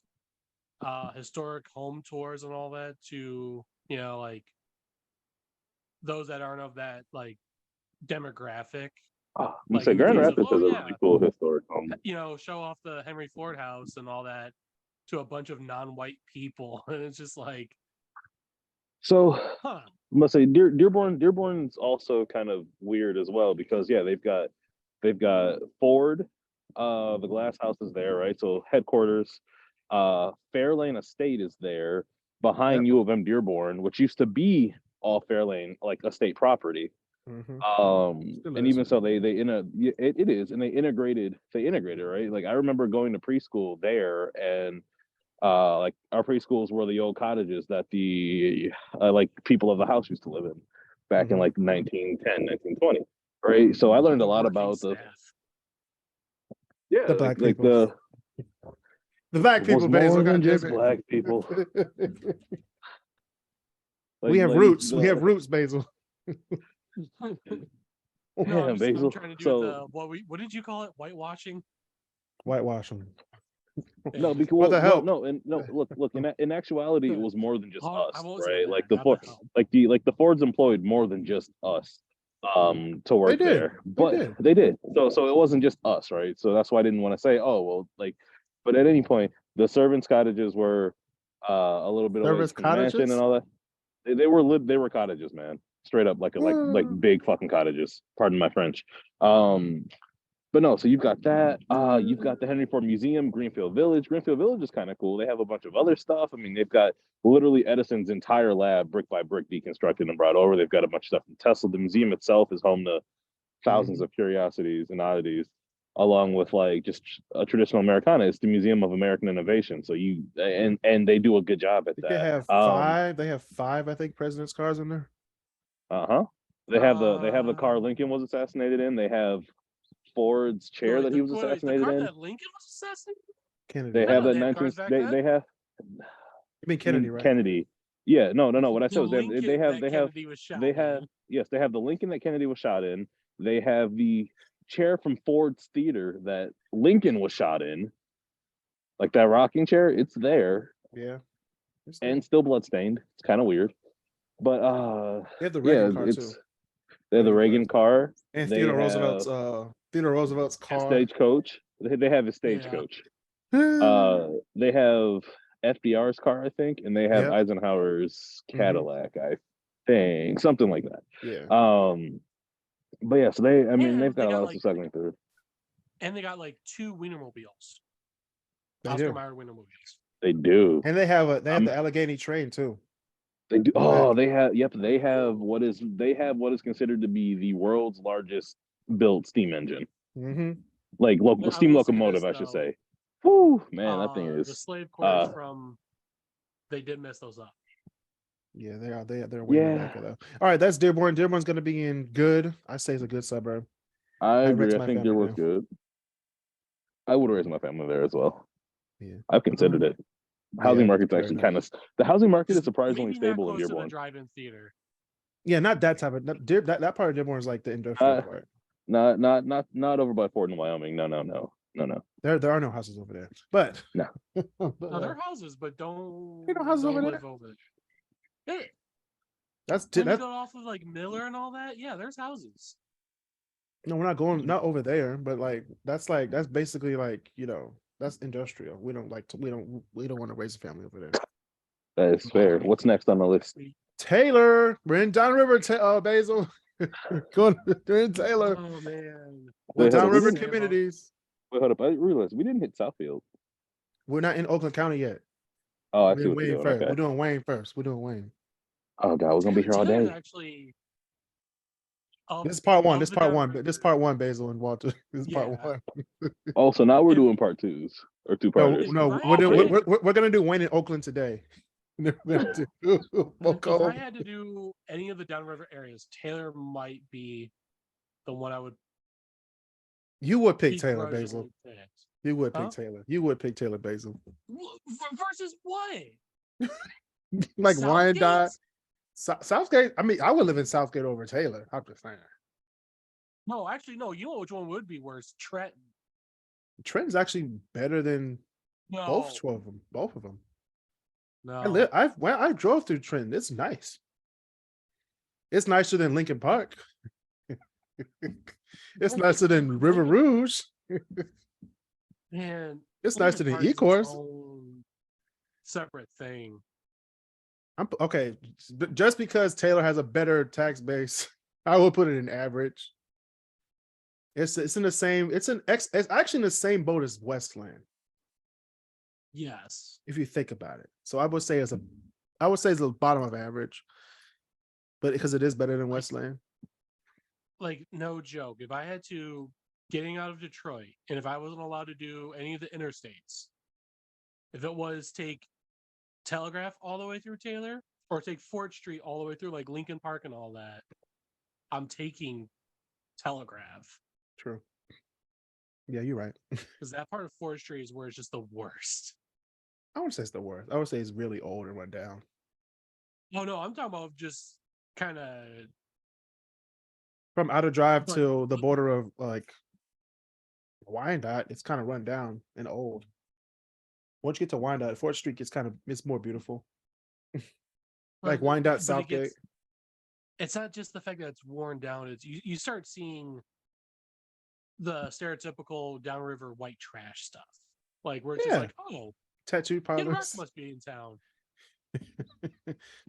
historic home tours and all that to like those that aren't of that like demographic, Oh, I'm gonna like say in the Grand case of Rapids oh has a yeah, really cool historic home. show off the Henry Ford house and all that to a bunch of non-white people, and it's just like, So huh. I must say Dearborn's also kind of weird as well because yeah, they've got Ford, the glass house is there, right? So headquarters, Fairlane Estate is there behind Yep. U of M Dearborn, which used to be all Fairlane, like estate property. Still And is. even so, it is, and they integrated, right. Like I remember going to preschool there, and like our preschools were the old cottages that the like people of the house used to live in back in like 1910, 1920, right? So I learned a lot Working about the staff. yeah, The black like people. The black it was people, Basil. more than goddamn just it. black people. We have Like roots. We the have roots, Basil. No, damn I'm Basil. trying to do So the what did you call it? Whitewashing? Whitewash them. no, because What the hell? look. In actuality, it was more than just Oh, I us, won't say right? that. Like the Not Ford, the help. like the Fords employed more than just us, to work did. there. They But did. they did. So it wasn't just us, right? So that's why I didn't want to say, oh well, like. But at any point, the servants' cottages were a little bit away Service from the mansion and cottages? all that. They were cottages, man. Straight up, like big fucking cottages. Pardon my French. But no, so you've got that. You've got the Henry Ford Museum, Greenfield Village. Greenfield Village is kind of cool. They have a bunch of other stuff. I mean, they've got literally Edison's entire lab, brick by brick, deconstructed and brought over. They've got a bunch of stuff from Tesla. The museum itself is home to thousands of curiosities and oddities, along with like just a traditional Americana. It's the Museum of American Innovation. So and they do a good job at They that. have five. They have five, I think, president's cars in there. They have the car Lincoln was assassinated in. They have Ford's chair that he was the assassinated car in. that Lincoln was assassinated? Kennedy. They I have know that they had 19. cars back then. They have. I mean Kennedy, right? Kennedy. Yeah, no. What I The said was Lincoln that Kennedy was shot they have in. yes, they have the Lincoln that Kennedy was shot in. They have the chair from Ford's theater that Lincoln was shot in. Like that rocking chair, it's there Yeah. and still bloodstained. It's kind of weird, but They have the yeah, Reagan car too. they have the Reagan Reagan car And they Theodore have Roosevelt's a car. stagecoach. They have a stagecoach. They have FDR's car, I think, and they have Yep. Eisenhower's Cadillac, I think, something like that. Yeah. But yeah, so they've got a lot of like, stuff cycling through. And they got like 2 Wienermobiles. They Oscar do. Mayer Wienermobiles. They do. And they have the Allegheny train too. They do. Oh, they have what is considered to be the world's largest built steam engine. Like steam locomotive, I should say. Whoo, man, that thing is the slave quarters from. They did mess those up. Yeah, they are. They're way in the back of that. All right, that's Dearborn. Dearborn's going to be in good. I say it's a good suburb. I agree. I think Dearborn's good. I would raise my family there as well. Yeah, I've considered it. Housing market's actually the housing market is surprisingly stable in Dearborn. Drive-in theater. Yeah, not that type of that part of Dearborn is like the industrial part. Not over by Fort in Wyoming. No. There are no houses over there. But no. No, there are houses, but don't houses over live there. over there. Yeah. That's You go off of like Miller and all that. Yeah, there's houses. No, we're not over there, but that's basically like, that's industrial. We don't want to raise a family over there. That is fair. What's next on the list? Taylor. We're in Downriver, Basil. We're in Taylor. Oh man. The Downriver communities. Wait, hold up. I realized we didn't hit Southfield. We're not in Oakland County yet. Oh, I see what you're doing. First. Okay. We're doing Wayne first. We're doing Wayne. Oh god, we're gonna be here all day. Actually, this is part one. This is part one, Basil and Walter. This is part one. Oh, so now we're doing part twos or two parters. No, we're gonna do Wayne in Oakland today. If I had to do any of the downriver areas, Taylor might be the one I would. You would pick Taylor, Basil. You would pick Taylor. You would pick Taylor, Basil. Versus what? Like Wyandotte, Southgate. I mean, I would live in Southgate over Taylor. I'm just saying. No, actually, no. You know which one would be worse? Trenton. Trenton's actually better than both of them. Both of them. No, I drove through Trenton. It's nice. It's nicer than Lincoln Park. It's nicer than River Rouge. Man, it's nicer than E-Course. Separate thing. I'm okay. Just because Taylor has a better tax base, I will put it in average. It's in the same. It's actually in the same boat as Westland. Yes, if you think about it. So I would say it's the bottom of average, but because it is better than Westland. like no joke, if I had to getting out of Detroit and if I wasn't allowed to do any of the interstates, if it was take Telegraph all the way through Taylor or take 4th Street all the way through like Lincoln Park and all that, I'm taking Telegraph True. Yeah, you're right. because that part of 4th Street is where it's just the worst. I wouldn't say it's the worst. I would say it's really old and run down. Oh no, I'm talking about just kind of From Outer Drive But- to the border of like Wyandotte, it's kind of run down and old. Once you get to Wyandotte, 4th Street gets it's more beautiful. Like Wyandotte, Southgate. It's not just the fact that it's worn down, it's you start seeing the stereotypical downriver white trash stuff. Like where it's just Yeah. like, oh, Tattoo Kid Rock parlors. must be in town.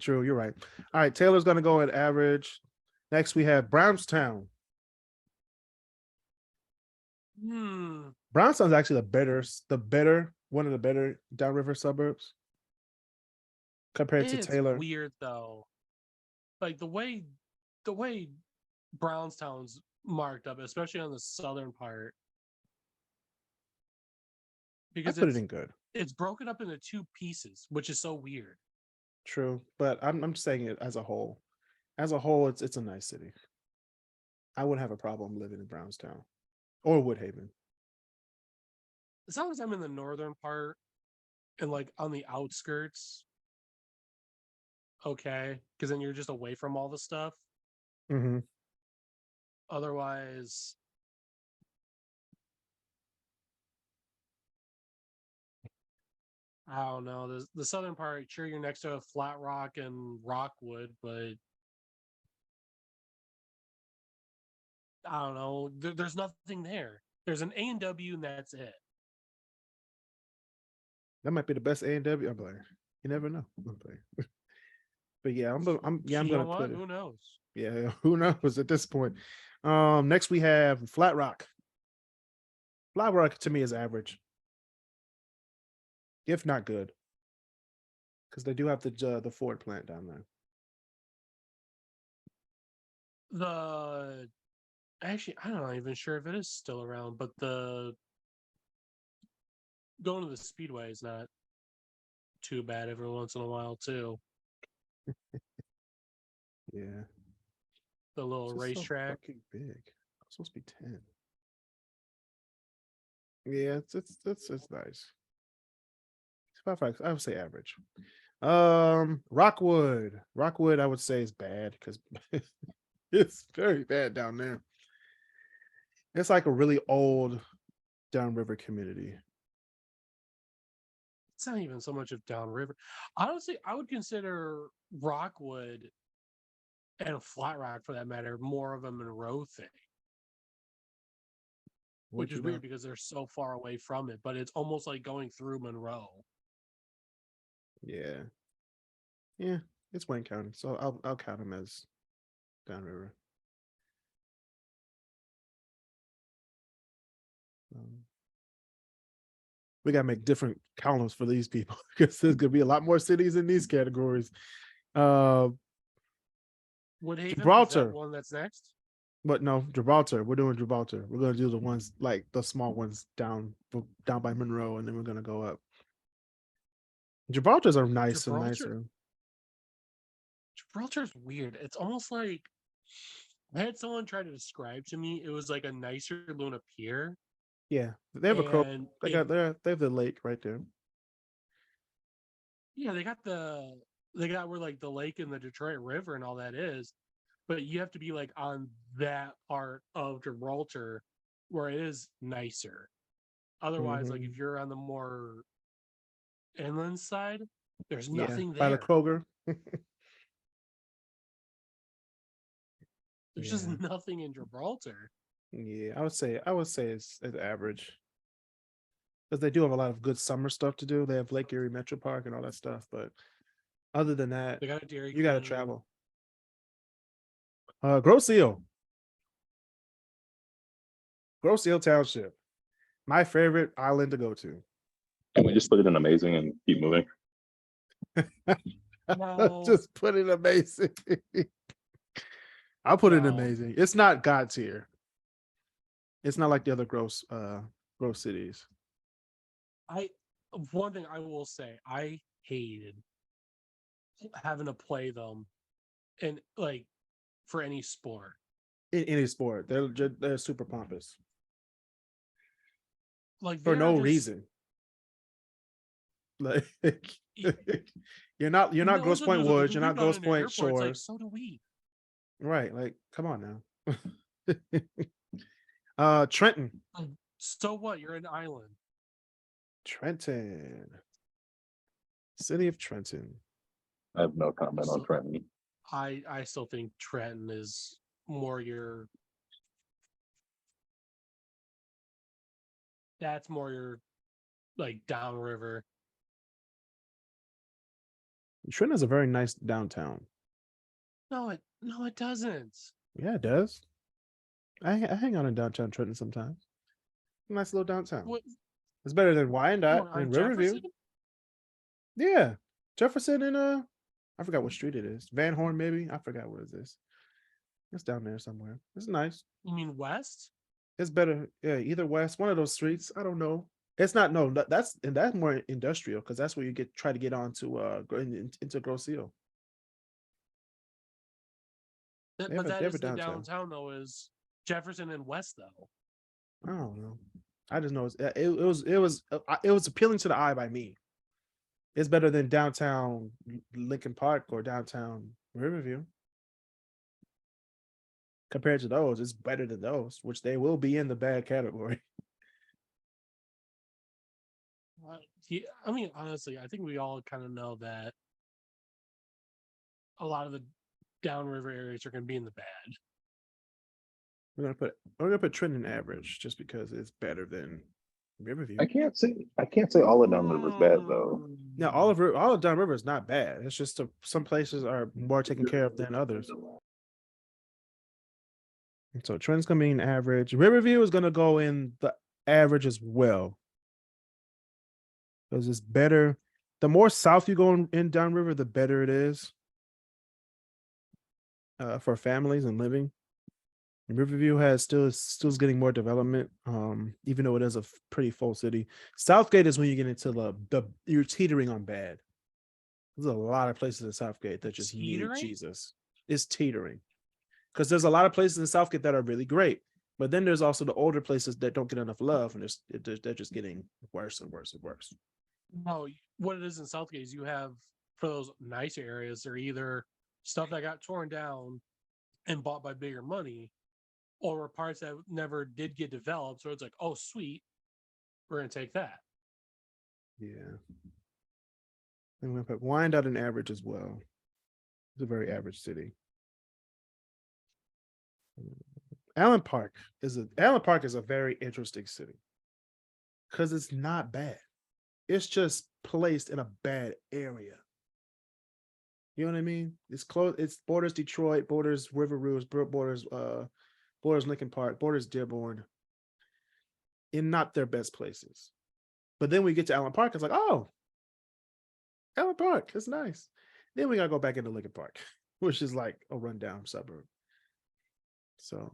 True, you're right. All right, Taylor's gonna go at average. Next, we have Brownstown. Brownstown's actually one of the better downriver suburbs compared to It's Taylor. weird though. Like the way Brownstown's marked up, especially on the southern part. I Because put it in good. it's broken up into 2 pieces, which is so weird. True, but I'm saying it as a whole. As a whole, it's a nice city. I wouldn't have a problem living in Brownstown or Woodhaven. As long as I'm in the northern part and like on the outskirts, okay, because then you're just away from all the stuff. Mm-hmm. Otherwise, I don't know. The southern part, sure, you're next to Flat Rock and Rockwood, but I don't know. There's nothing there. There's an A&W and that's it. That might be the best A&W. I'm playing. You never know. I'm playing. But yeah, I'm gonna put it. Who knows? Yeah, who knows at this point. Next we have Flat Rock. Flat Rock to me is average, if not good, because they do have the Ford plant down there. Actually, I'm not even sure if it is still around, but going to the Speedway is not too bad every once in a while too. Yeah, The little it's just so racetrack. fucking big. It's supposed to be 10. Yeah, it's nice. I would say average. Rockwood. Rockwood, I would say is bad because it's very bad down there. It's like a really old downriver community. It's not even so much of downriver. Honestly, I would consider Rockwood and Flat Rock, for that matter, more of a Monroe thing. Which is weird because they're so far away from it, but it's almost like going through Monroe. Yeah. Yeah, it's Wayne County, so I'll count them as downriver. We gotta make different columns for these people because there's gonna be a lot more cities in these categories. Woodhaven, Gibraltar. is that one that's next? But no, Gibraltar. We're doing Gibraltar. We're gonna do the ones like the small ones down by Monroe, and then we're gonna go up. Gibraltars are nice and nicer. Gibraltar's weird. It's almost like I had someone try to describe to me. It was like a nicer Luna Pier. Yeah, they have a crow. And They have the lake right there. Yeah, they got where like the lake and the Detroit River and all that is, but you have to be like on that part of Gibraltar where it is nicer. Otherwise, like if you're on the more inland side, there's nothing there. By the Kroger. There's just nothing in Gibraltar. Yeah, I would say it's average. Because they do have a lot of good summer stuff to do. They have Lake Erie Metro Park and all that stuff, but other than that, They got a Dairy you gotta Queen. travel. Grosse Ile. Grosse Ile Township. My favorite island to go to. Can we just put it in amazing and keep moving? No. Just put it amazing. I'll put it in No. amazing. It's not God tier. It's not like the other gross cities. One thing I will say, I hated having to play them and like for any sport. In any sport, they're super pompous Like for they're no just- reason. Like you're not No, Grosse no, Pointe no, Woods, you're we've not done Grosse it in Pointe airports, like, Shores. so do we. Right, like come on now. Trenton. So what? You're an island. Trenton. City of Trenton. I have no comment on So- Trenton. I still think Trenton is more your. That's more your, like, downriver. Trenton is a very nice downtown. No, it doesn't. Yeah, it does. I hang out in downtown Trenton sometimes. Nice little downtown. What? It's better than Wyandotte What, on and Riverview. Jefferson? Yeah, Jefferson and I forgot what street it is. Van Horn, maybe. I forgot what it is. It's down there somewhere. It's nice. You mean west? It's better. Yeah, either west, one of those streets. I don't know. It's not. No, that's more industrial because that's where you try to get onto into Grosse Ile. But They have that a is the downtown. downtown though. Is Jefferson and West though? I don't know. I just know it was appealing to the eye by me. It's better than downtown Lincoln Park or downtown Riverview. Compared to those, it's better than those, which they will be in the bad category. I mean, honestly, I think we all kind of know that a lot of the downriver areas are going to be in the bad. We're gonna put Trenton average just because it's better than Riverview. I can't say all of downriver is bad though. Now all of downriver is not bad. It's just some places are more taken care of than others. And so Trenton's gonna be an average. Riverview is gonna go in the average as well. Because it's better. The more south you go in downriver, the better it is. For families and living. Riverview has still getting more development, even though it is a pretty full city. Southgate is when you get into you're teetering on bad. There's a lot of places in Southgate that just need Jesus. It's teetering. Because there's a lot of places in Southgate that are really great. But then there's also the older places that don't get enough love, and they're just getting worse and worse and worse. No, what it is in Southgate is you have, for those nicer areas, they're either stuff that got torn down and bought by bigger money, or parts that never did get developed. So it's like, oh, sweet, we're going to take that. Yeah. And we're going to put Wyandotte an average as well. It's a very average city. Allen Park is a very interesting city because it's not bad. It's just placed in a bad area. You know what I mean? It's close. It's borders Detroit, borders River Rouge, borders Lincoln Park, borders Dearborn. In not their best places. But then we get to Allen Park. It's like, oh, Allen Park, it's nice. Then we gotta go back into Lincoln Park, which is like a rundown suburb. So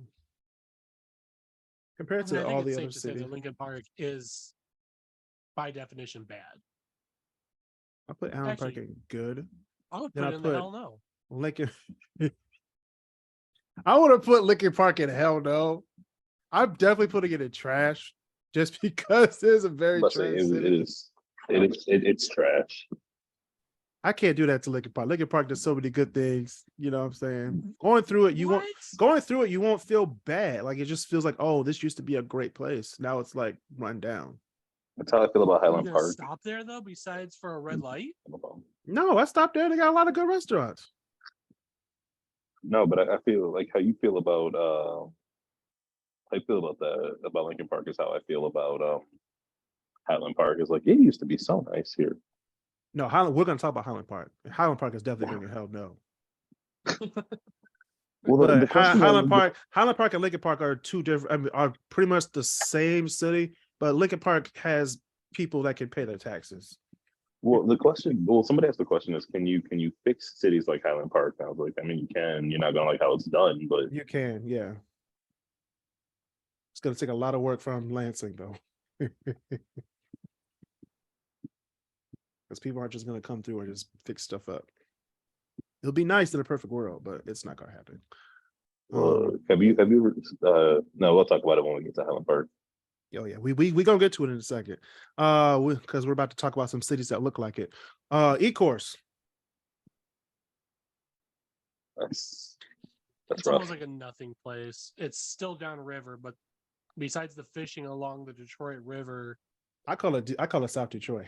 compared to all the other cities, Lincoln Park is by definition bad. I put Allen Park in good. I would Then put it in the hell no. Lincoln. I would have put Lincoln Park in hell no. I'm definitely putting it in trash just because it's a very trash city. It's trash. I can't do that to Lincoln Park. Lincoln Park does so many good things. You know what I'm saying? Going through it, you won't feel bad. Like it just feels like, oh, this used to be a great place. Now it's like run down. That's how I feel about Highland Park. Stop there though, besides for a red light? No, I stopped there. They got a lot of good restaurants. No, but I feel like how you feel about about Lincoln Park is how I feel about Highland Park. Is like it used to be so nice here. No, we're gonna talk about Highland Park. Highland Park is definitely going to hell no. Well, Highland Park and Lincoln Park are two different. I mean, are pretty much the same city, but Lincoln Park has people that can pay their taxes. Well, the question, well, somebody asked the question is, can you fix cities like Highland Park? And I was like, I mean, you can. You're not gonna like how it's done, but You can, yeah. It's gonna take a lot of work from Lansing though. Because people aren't just gonna come through and just fix stuff up. It'll be nice in a perfect world, but it's not gonna happen. have you no, we'll talk about it when we get to Highland Park. Oh yeah, we gonna get to it in a second. Because we're about to talk about some cities that look like it. E-course. That's It's rough. almost like a nothing place. It's still downriver, but besides the fishing along the Detroit River, I call it South Detroit.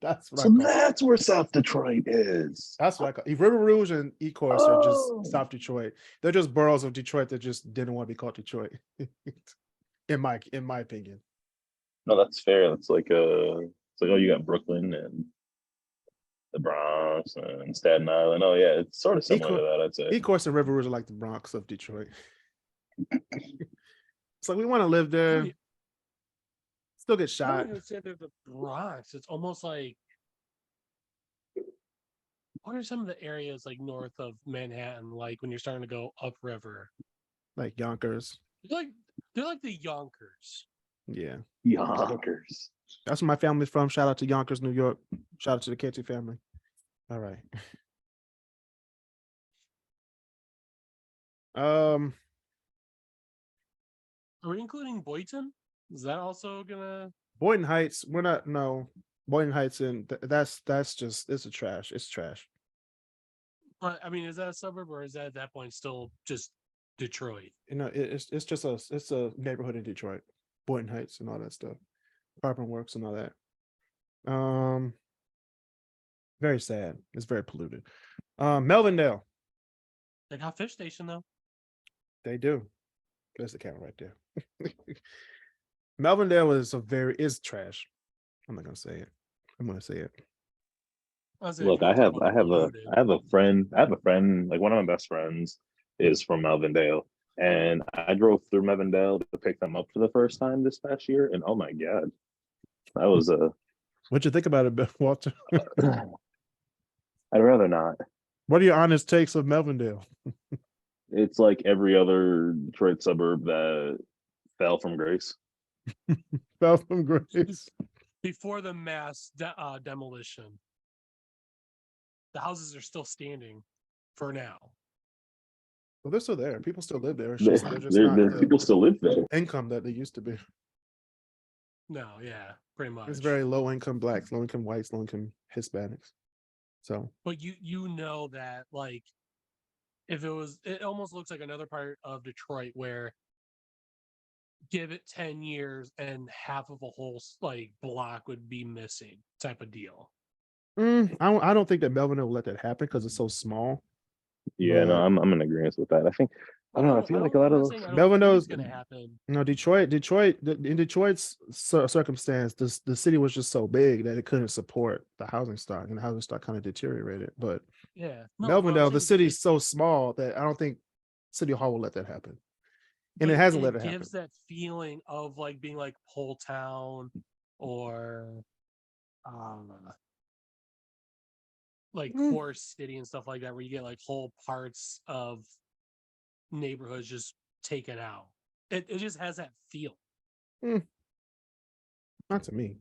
That's what I So call it. that's where South Detroit is. That's what I call River Rouge and E-course are just Oh. South Detroit. They're just boroughs of Detroit that just didn't want to be called Detroit. in my opinion. No, that's fair. It's like oh, you got Brooklyn and the Bronx and Staten Island. Oh yeah, it's sort of similar to that, I'd say. E-course and River Rouge are like the Bronx of Detroit. It's like we want to live there. Still get I shot. don't even say they're the Bronx. It's almost like, what are some of the areas like north of Manhattan, like when you're starting to go upriver? Like Yonkers. They're like the Yonkers. Yeah. Yonkers. That's where my family's from. Shout out to Yonkers, New York. Shout out to the Ketty family. All right. Are we including Boynton? Is that also gonna? Boynton Heights. We're not. No, Boynton Heights, and that's just it's a trash. It's trash. But I mean, is that a suburb or is that at that point still just Detroit? You know, it's just a neighborhood in Detroit, Boynton Heights, and all that stuff, Carbon Works and all that. Very sad. It's very polluted. Melvindale. They got Fish Station though. They do. There's the camera right there. Melvindale is trash. I'm not gonna say it. I'm gonna say it. Look, I have a friend, like one of my best friends is from Melvindale, and I drove through Melvindale to pick them up for the first time this past year, and oh my god, that was What'd you think about it, Walter? I'd rather not. What are your honest takes of Melvindale? It's like every other Detroit suburb that fell from grace. Fell from grace. Before the mass demolition, the houses are still standing for now. Well, they're still there. People still live there. It's There- just, they're just not people still live there. income that they used to be. No, yeah, pretty much. It's very low income blacks, low income whites, low income Hispanics. So, but you know that like if it almost looks like another part of Detroit where give it 10 years and half of a whole like block would be missing type of deal. I don't think that Melvindale will let that happen because it's so small. Yeah, no, I'm in agreement with that. I don't know. I feel like a lot of Melvindale's going to happen. No, in Detroit's circumstance, the city was just so big that it couldn't support the housing stock, and the housing stock kind of deteriorated. But yeah, Melvindale, the city's so small that I don't think City Hall will let that happen, and it hasn't let it happen. It gives that feeling of like being like Pole Town or like Forest City and stuff like that, where you get like whole parts of neighborhoods just taken out. It just has that feel. Not to me.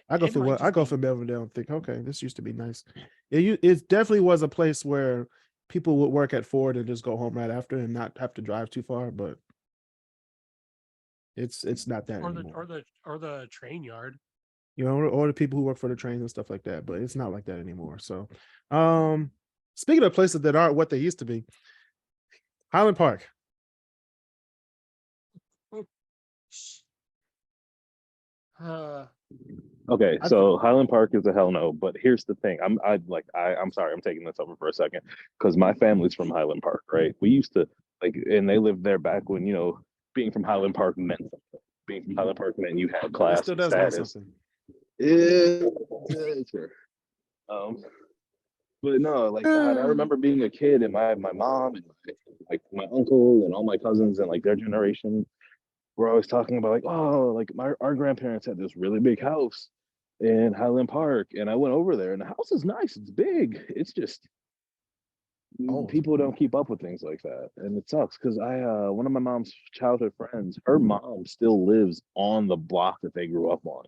I go for Melvindale and think, okay, this used to be nice. It definitely was a place where people would work at Ford and just go home right after and not have to drive too far, but it's not that anymore. Or the train yard. You know, or the people who work for the trains and stuff like that, but it's not like that anymore. So speaking of places that aren't what they used to be, Highland Park. Okay, so Highland Park is a hell no, but here's the thing. I'm sorry, I'm taking this over for a second because my family's from Highland Park, right? We used to and they lived there back when, being from Highland Park meant something. Being from Highland Park meant you had class. It still does mean something. Yeah, sure. But no, like I remember being a kid and my mom and my uncle and all my cousins and like their generation were always talking about like, oh, like our grandparents had this really big house in Highland Park, and I went over there, and the house is nice. It's big. It's just Old. people don't keep up with things like that, and it sucks because one of my mom's childhood friends, her mom still lives on the block that they grew up on.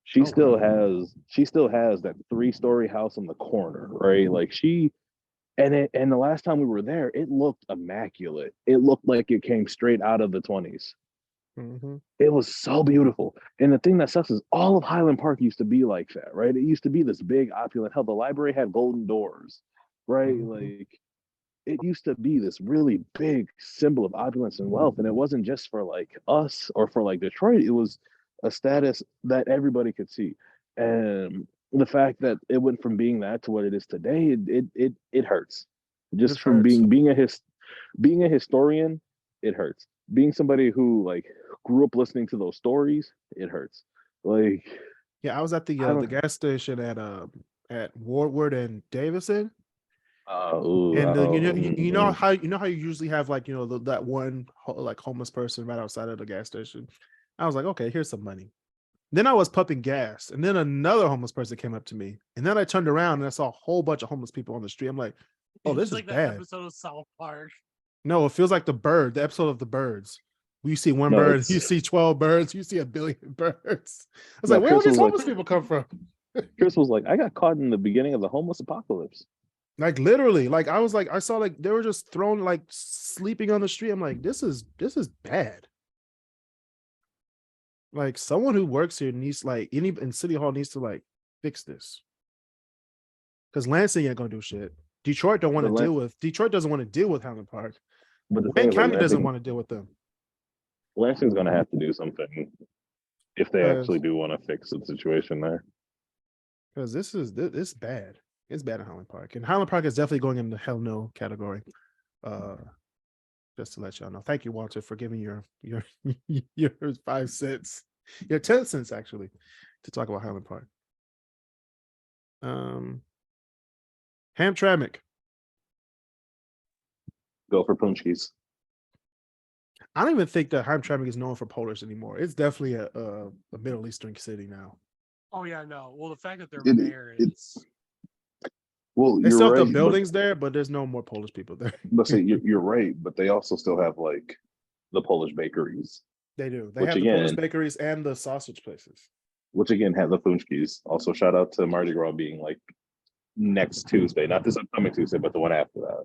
She Oh, still wow. has that 3-story house on the corner, right? Like and the last time we were there, it looked immaculate. It looked like it came straight out of the 20s. Mhm. It was so beautiful. And the thing that sucks is all of Highland Park used to be like that, right? It used to be this big opulent. Hell, the library had golden doors, right? Mhm. Like it used to be this really big symbol of opulence and wealth. And it wasn't just for like us or for like Detroit. It was a status that everybody could see. And the fact that it went from being that to what it is today, it hurts. Just This from hurts. being a historian, it hurts. Being somebody who like grew up listening to those stories, it hurts. Like Yeah, I was at I the don't. gas station at Woodward and Davison. Ooh, And mm. you know how you usually have like that one like homeless person right outside of the gas station. I was like, okay, here's some money. Then I was pumping gas, and then another homeless person came up to me, and then I turned around and I saw a whole bunch of homeless people on the street. I'm like, oh, this It's is like that bad. episode of South Park. No, it feels like the episode of the birds. You see one No, bird, you it's see 12 birds, you see a billion birds. I was no. like, where all these homeless people come from? Chris was like, I got caught in the beginning of the homeless apocalypse. Like literally, like I was like, I saw like they were just thrown like sleeping on the street. I'm like, this is bad. Like someone who works here needs like any in City Hall needs to like fix this. Because Lansing ain't gonna do shit. Detroit don't want But to Lan- deal with Detroit doesn't want to deal with Highland Park. but the thing Wayne is, like County doesn't want to deal with them. Lansing's gonna have to do something if they actually Because do want to fix the situation there. this bad. It's bad in Highland Park. And Highland Park is definitely going in the hell no category. Just to let y'all know. Thank you, Walter, for giving your your 5 cents. Your 10 cents actually to talk about Highland Park. Hamtramck. Go for punchkies. I don't even think that Hamtramck is known for Polish anymore. It's definitely a Middle Eastern city now. Oh yeah, no. Well, the fact that their It- mayor it- is Well, They you're still have the right, buildings there, but there's no more Polish people there. but say you're right, but they also still have like the Polish bakeries, They do. They which have the Polish again, bakeries and the sausage places. have the punchkies. Also, shout out to Mardi Gras being like next Tuesday, not this upcoming Tuesday, but the one after that.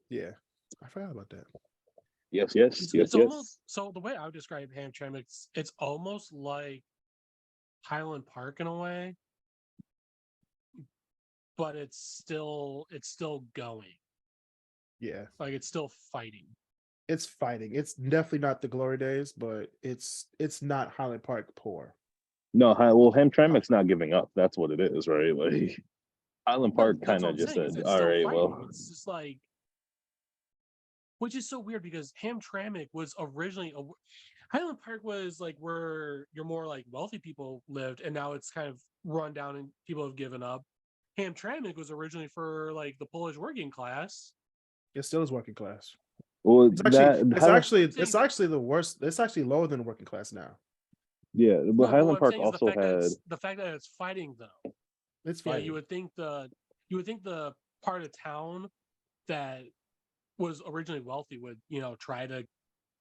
Yeah, I forgot about that. Yes, it's almost so the way I would describe Hamtramck, it's almost like Highland Park in a way, but it's still going. Yeah, Like it's still fighting. it's fighting. It's definitely not the glory days, but it's not Highland Park poor. No, well, Hamtramck's not giving up. That's what it is, right? Like Highland No, Park that's kind what of I'm just saying. said, It's "All still right, fighting. well." It's just like, which is so weird because Hamtramck was originally Highland Park was like where your more like wealthy people lived, and now it's kind of run down and people have given up. Hamtramck was originally for like the Polish working class. It still is working class. Well, It's that Highland, actually the worst. It's actually lower than working class now. yeah, but No, but what Highland I'm Park saying is also had. the fact that it's fighting though. It's Yeah, fighting. you would think the part of town that was originally wealthy would try to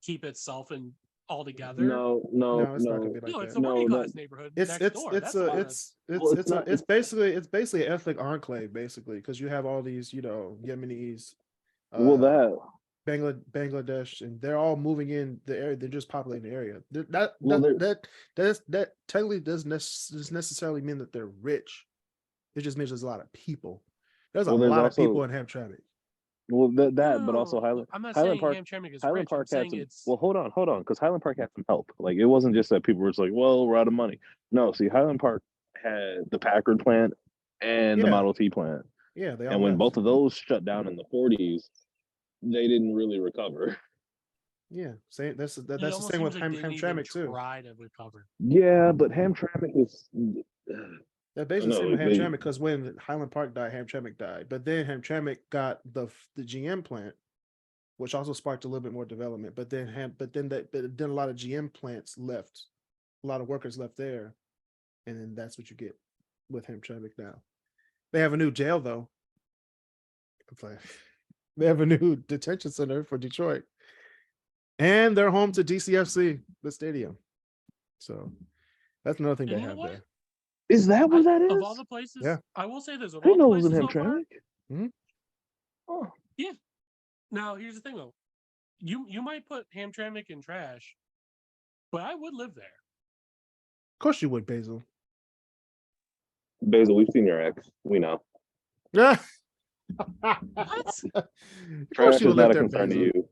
keep itself and all together. No, No, it's not gonna be like No, it's that. a no, working no. class neighborhood It's next door. it's That's the a one it's Well, it's not. it's basically an ethnic enclave basically because you have all these Yemenis, Well, uh that. Bangladesh, and they're all moving in the area. They're just populating the area. That Well, there. that technically doesn't necessarily mean that they're rich. It just means there's a lot of people. There's a Well, there's lot of people also. in Hamtramck. Well, that, but also No, I'm not Highland saying Park. Hamtramck is Highland rich. I'm Park had saying some. it's Well, hold on, because Highland Park had some help. Like it wasn't just that people were just like, "Well, we're out of money." No, see, Highland Park had the Packard plant and the Yeah, Model T plant, yeah, they all and when left. both of those shut down in the '40s, they didn't really recover. Yeah, same. That's it the almost same with seems like they didn't even Hamtramck too. try to recover. Yeah, but Hamtramck is. They're basically the same No, with they. Hamtramck because when Highland Park died, Hamtramck died. But then Hamtramck got the GM plant, which also sparked a little bit more development. But then a lot of GM plants left, a lot of workers left there, and then that's what you get with Hamtramck now. They have a new jail though. It's like, they have a new detention center for Detroit, and they're home to DCFC, the stadium. So that's another thing And they you know have what? there. Is that what that is? Of all the places, Yeah. I will say this: of I all didn't the know it was in places so far, Hamtramck. Oh, now here's the thing though, you might put Hamtramck in trash, but I would live there. Of course you would, Basil. Basil, we've seen your ex. We know. Yeah. What? Of Trash course you is would not live a there, concern Basil. to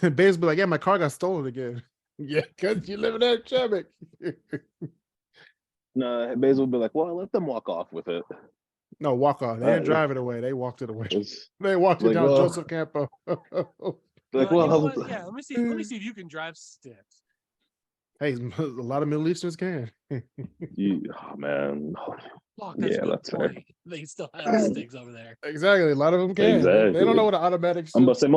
you. Basil be like, yeah, my car got stolen again. Yeah, because you live in that Hamtramck. No, Basil would be like, well, let them walk off with it. No, walk off. They didn't drive it away. They walked it away. It's They walked it like, down well, Joseph Campo. like, You know well, what? Yeah, let me see if you can drive sticks. Hey, a lot of Middle Easterns can. oh man, Fuck, that's yeah, a good that's fair. point. They still have sticks over there. Exactly. A lot of them can. They Exactly. don't know what an automatic I'm about to say shift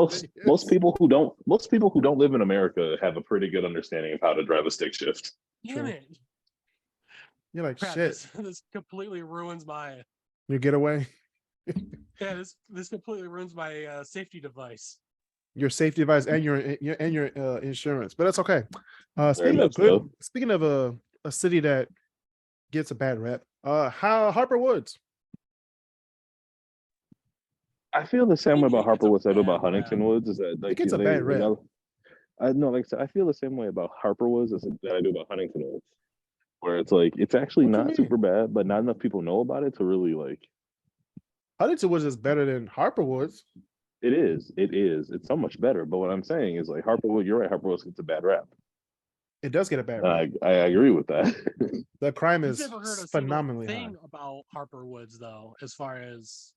most is. people who don't live in America have a pretty good understanding of how to drive a stick shift. Damn True. it. You're like, Crap, shit. this completely ruins my Your getaway, this completely ruins my safety device. your safety device, and your insurance. But that's okay. Very much so. Speaking of a city that gets a bad rep, Harper Woods. I feel the same way about Harper Woods I do about bad Huntington Woods. Is that like gets a bad rep. I know, like I said, I feel the same way about Harper Woods as that I do about Huntington Woods, where it's like it's actually What you not mean? super bad, but not enough people know about it to really like. Huntington Woods is better than Harper Woods. It is. It's so much better. But what I'm saying is like Harper Woods. You're right. Harper Woods gets a bad rap. It does get a bad rep. I agree with that. The crime I've is never heard a phenomenally single high. thing about Harper Woods though, as far as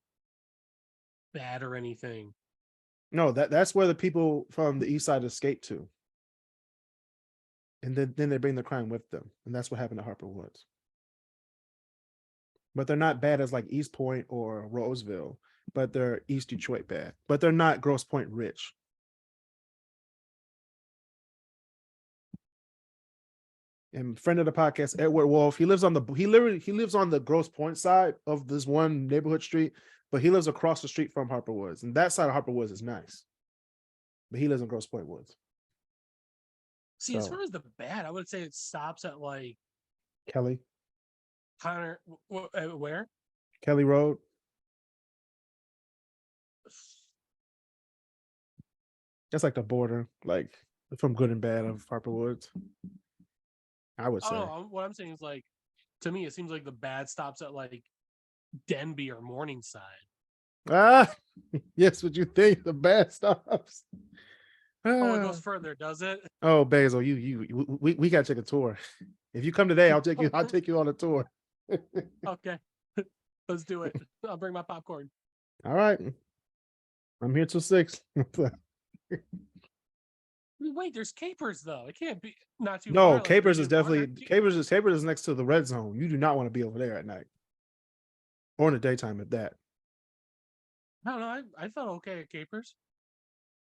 bad or anything. No, that's where the people from the east side escape to. And then they bring the crime with them. And that's what happened to Harper Woods. But they're not bad as like East Point or Roseville, but they're East Detroit bad. But they're not Grosse Pointe rich. And friend of the podcast, Edward Wolf, he lives on the Grosse Pointe side of this one neighborhood street, but he lives across the street from Harper Woods. And that side of Harper Woods is nice. But he lives in Grosse Pointe Woods. See, as far as the bad, I would say it stops at like Kelly. Connor. Where? Kelly Road. That's like the border, like from good and bad of Harper Woods. I would say. Oh, what I'm saying is like, to me, it seems like the bad stops at like Denby or Morningside. Ah, yes, what you think the bad stops. Oh, it goes further, does it? Oh, Basil, we gotta take a tour. If you come today, I'll take you on a tour. Okay, let's do it. I'll bring my popcorn. All right, I'm here till 6. Wait, there's Capers though. It can't be not too. No, far, like Capers is Union Park. definitely Capers is next to the red zone. You do not want to be over there at night or in the daytime at that. I don't know. I felt okay at Capers.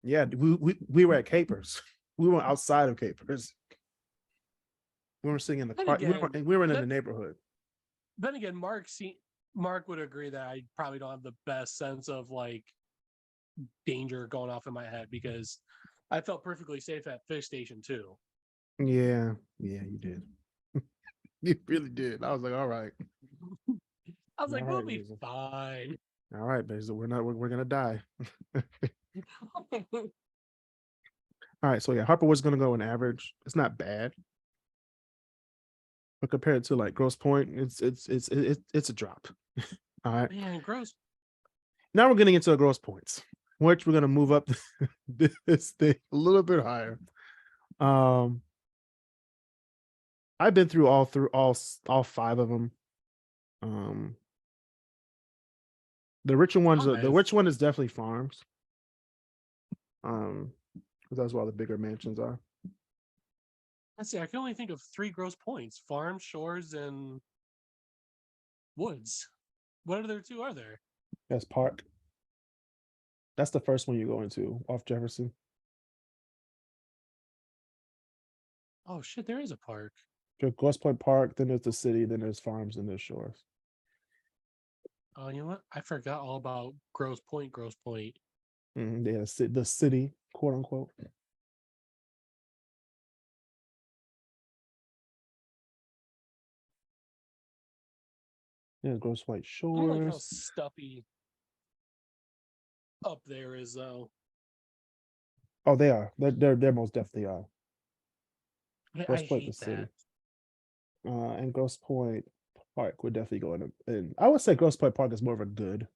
Yeah, we were at Capers. We were outside of Capers. We were sitting in the Then car. again, We were in the neighborhood. Then again, Mark would agree that I probably don't have the best sense of like danger going off in my head because I felt perfectly safe at Fish Station too. Yeah, you did. You really did. I was like, all right. I was like, All we'll right, be Basil. fine. All right, Basil. We're gonna die. All right, so yeah, Harper was gonna go an average. It's not bad, but compared to like Grosse Pointe, it's a drop. All right. Man, gross. Now we're getting into the Grosse Pointes, which we're gonna move up this thing a little bit higher. I've been through all 5 of them. The richer ones, the rich one is definitely Farms. Because that's where all the bigger mansions are. Let's see. I can only think of 3 Grosse Pointes: Farms, Shores, and Woods. What other 2 are there? That's Park. That's the first one you go into off Jefferson. Oh shit, there is a park. There's Grosse Pointe Park, then there's the city, then there's farms, and there's shores. Oh, you know what? I forgot all about Grosse Pointe. Grosse Pointe. Yeah, the city, quote unquote. Yeah, Grosse Pointe I don't like how Shores. stuffy up there is, though. Oh, they are. They're most definitely are. I Grosse Pointe, the hate city. that. And Grosse Pointe Park would definitely go in. And I would say Grosse Pointe Park is more of a good.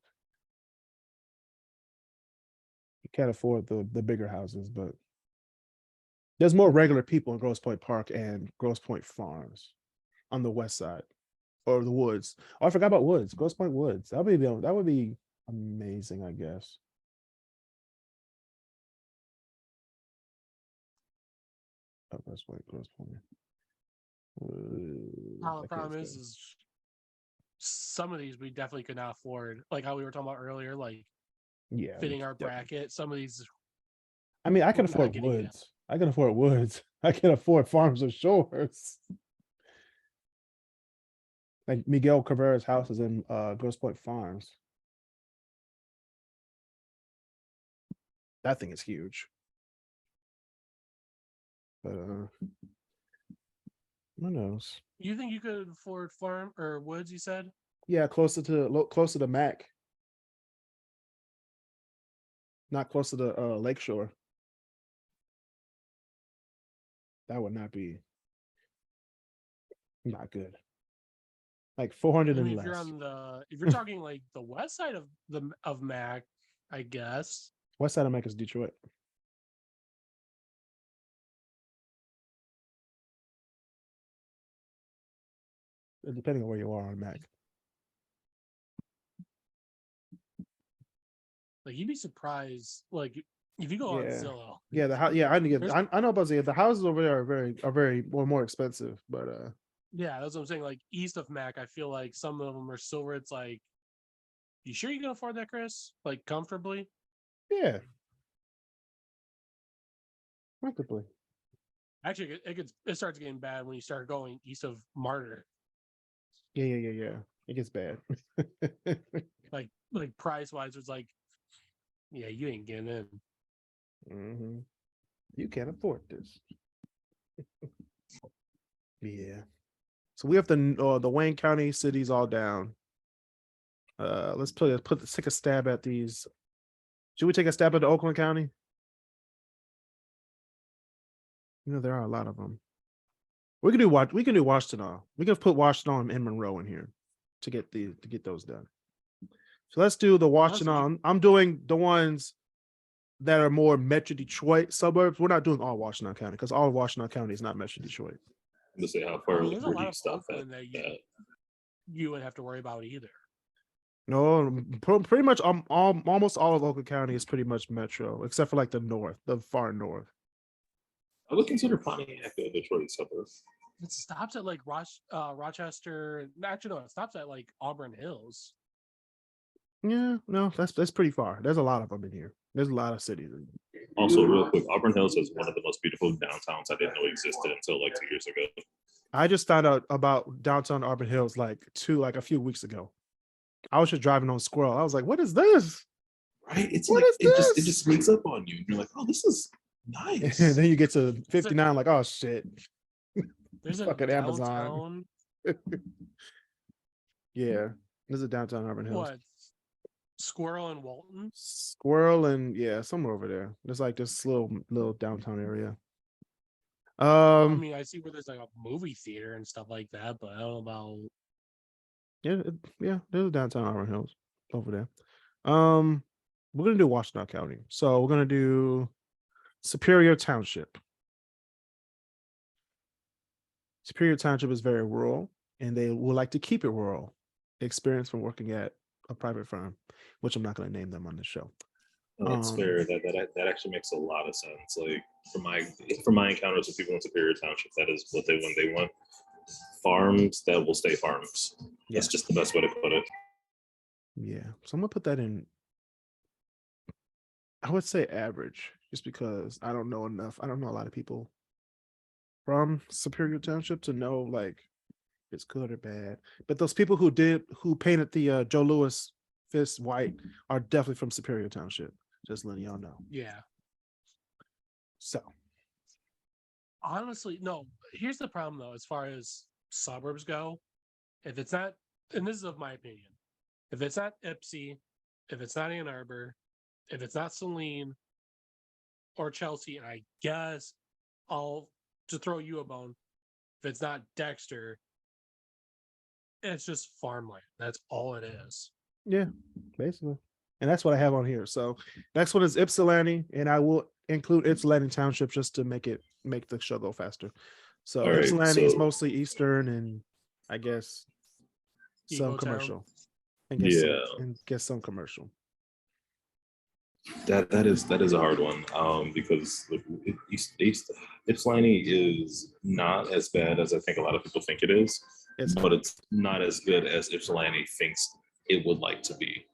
You can't afford the bigger houses, but there's more regular people in Grosse Pointe Park and Grosse Pointe Farms on the west side, or the woods. Oh, I forgot about woods. Grosse Pointe Woods. That would be amazing, I guess. Oh, Grosse Pointe, Grosse Pointe. Now, the I can't problem spell. is some of these we definitely could not afford. Like how we were talking about earlier, like Yeah, fitting our definitely. bracket. Some of these I mean, I we're can not afford getting in. woods. I can afford woods. I can afford farms or shores. Like Miguel Cabrera's house is in Grosse Pointe Farms. That thing is huge. But who knows? You think you could afford farm or woods? You said. Yeah, closer to Mac, not close to the lakeshore. That would not be not good. Like 400 I and mean, if you're less. on if you're talking like the west side of Mac, I guess. West side of Mac is Detroit. Depending on where you are on Mac. Like you'd be surprised, like if you go on Yeah. Zillow. Yeah, the house. Yeah, I There's I know about the houses over there are very more expensive, but yeah, that's what I'm saying. Like east of Mac, I feel like some of them are so where it's like, you sure you can afford that, Chris? Like comfortably? yeah, comfortably. Actually, it starts getting bad when you start going east of Martyr. Yeah. It gets bad. Like price wise, it's like, yeah, you ain't getting in. hmm You can't afford this. Yeah. So we have the Wayne County cities all down. Let's take a stab at these. Should we take a stab at the Oakland County? You know, there are a lot of them. We can do Washington. We can put Washington and Monroe in here to get those done. So let's do the Honestly, Washington. I'm doing the ones that are more Metro Detroit suburbs. We're not doing all Washington County because all of Washington County is not Metro Detroit. To say how I far mean, there's a where do lot you of stop at Oakland that that? you would have to worry about either. No, pretty much almost all of Oakland County is pretty much Metro, except for like the north, the far north. I would consider Pontiac a Detroit suburb. It stops at like Rochester. Actually, no, it stops at like Auburn Hills. Yeah, no, that's pretty far. There's a lot of them in here. There's a lot of cities. Also, real quick, Auburn Hills is one of the most beautiful downtowns I didn't know existed until like 2 years ago. I just found out about downtown Auburn Hills like a few weeks ago. I was just driving on Squirrel. I was like, "What is this? Right? It's What like is this?" it just sneaks up on you, and you're like, oh, this is And nice. then you get to 59, like, "Oh shit!" There's a Fucking Amazon. downtown. Yeah, this is downtown Auburn Hills. What? Squirrel and Walton. Squirrel and yeah, somewhere over there. There's like this little downtown area. I mean, I see where there's like a movie theater and stuff like that, but I don't know about. Yeah, there's a downtown Auburn Hills over there. We're gonna do Washington County. So we're gonna do Superior Township. Superior Township is very rural, and they would like to keep it rural. Experience from working at a private firm, which I'm not going to name them on the show. That's fair. That actually makes a lot of sense. Like from my encounters with people in Superior Township, that is what they want. They want farms that will stay farms. That's just the best way to put it. Yeah. So I'm gonna put that in. I would say average, just because I don't know enough. I don't know a lot of people from Superior Township to know like if it's good or bad. But those people who painted the Joe Louis fist white are definitely from Superior Township. Just letting y'all know. Yeah. So Honestly, no. Here's the problem though, as far as suburbs go. If it's not, and this is of my opinion, if it's not Ipsy, if it's not Ann Arbor, if it's not Saline or Chelsea, and I guess I'll to throw you a bone. If it's not Dexter, it's just farmland. That's all it is. yeah, basically. And that's what I have on here. So next one is Ypsilanti, and I will include Ypsilanti Township just to make the show go faster. So All right, Ypsilanti is so- mostly Eastern and I guess some Evo Town. commercial. Yeah. And get some commercial. That is a hard one. Because Ypsilanti is not as bad as I think a lot of people think it is, but it's not as good as Ypsilanti thinks it would like to be.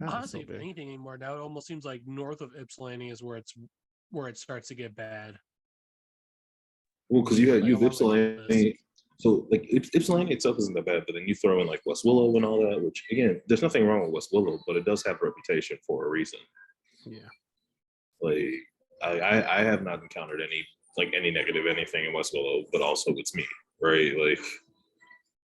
Honestly, if anything anymore, now it almost seems like north of Ypsilanti is where it starts to get bad. Well, because you have along the Ypsilanti, so like Ypsilanti itself isn't that bad, but then you throw in like West Willow and all that, which again, there's nothing wrong with West Willow, but it does have a reputation for a reason. Yeah. Like I have not encountered any negative anything in West Willow, but also it's me, right? Like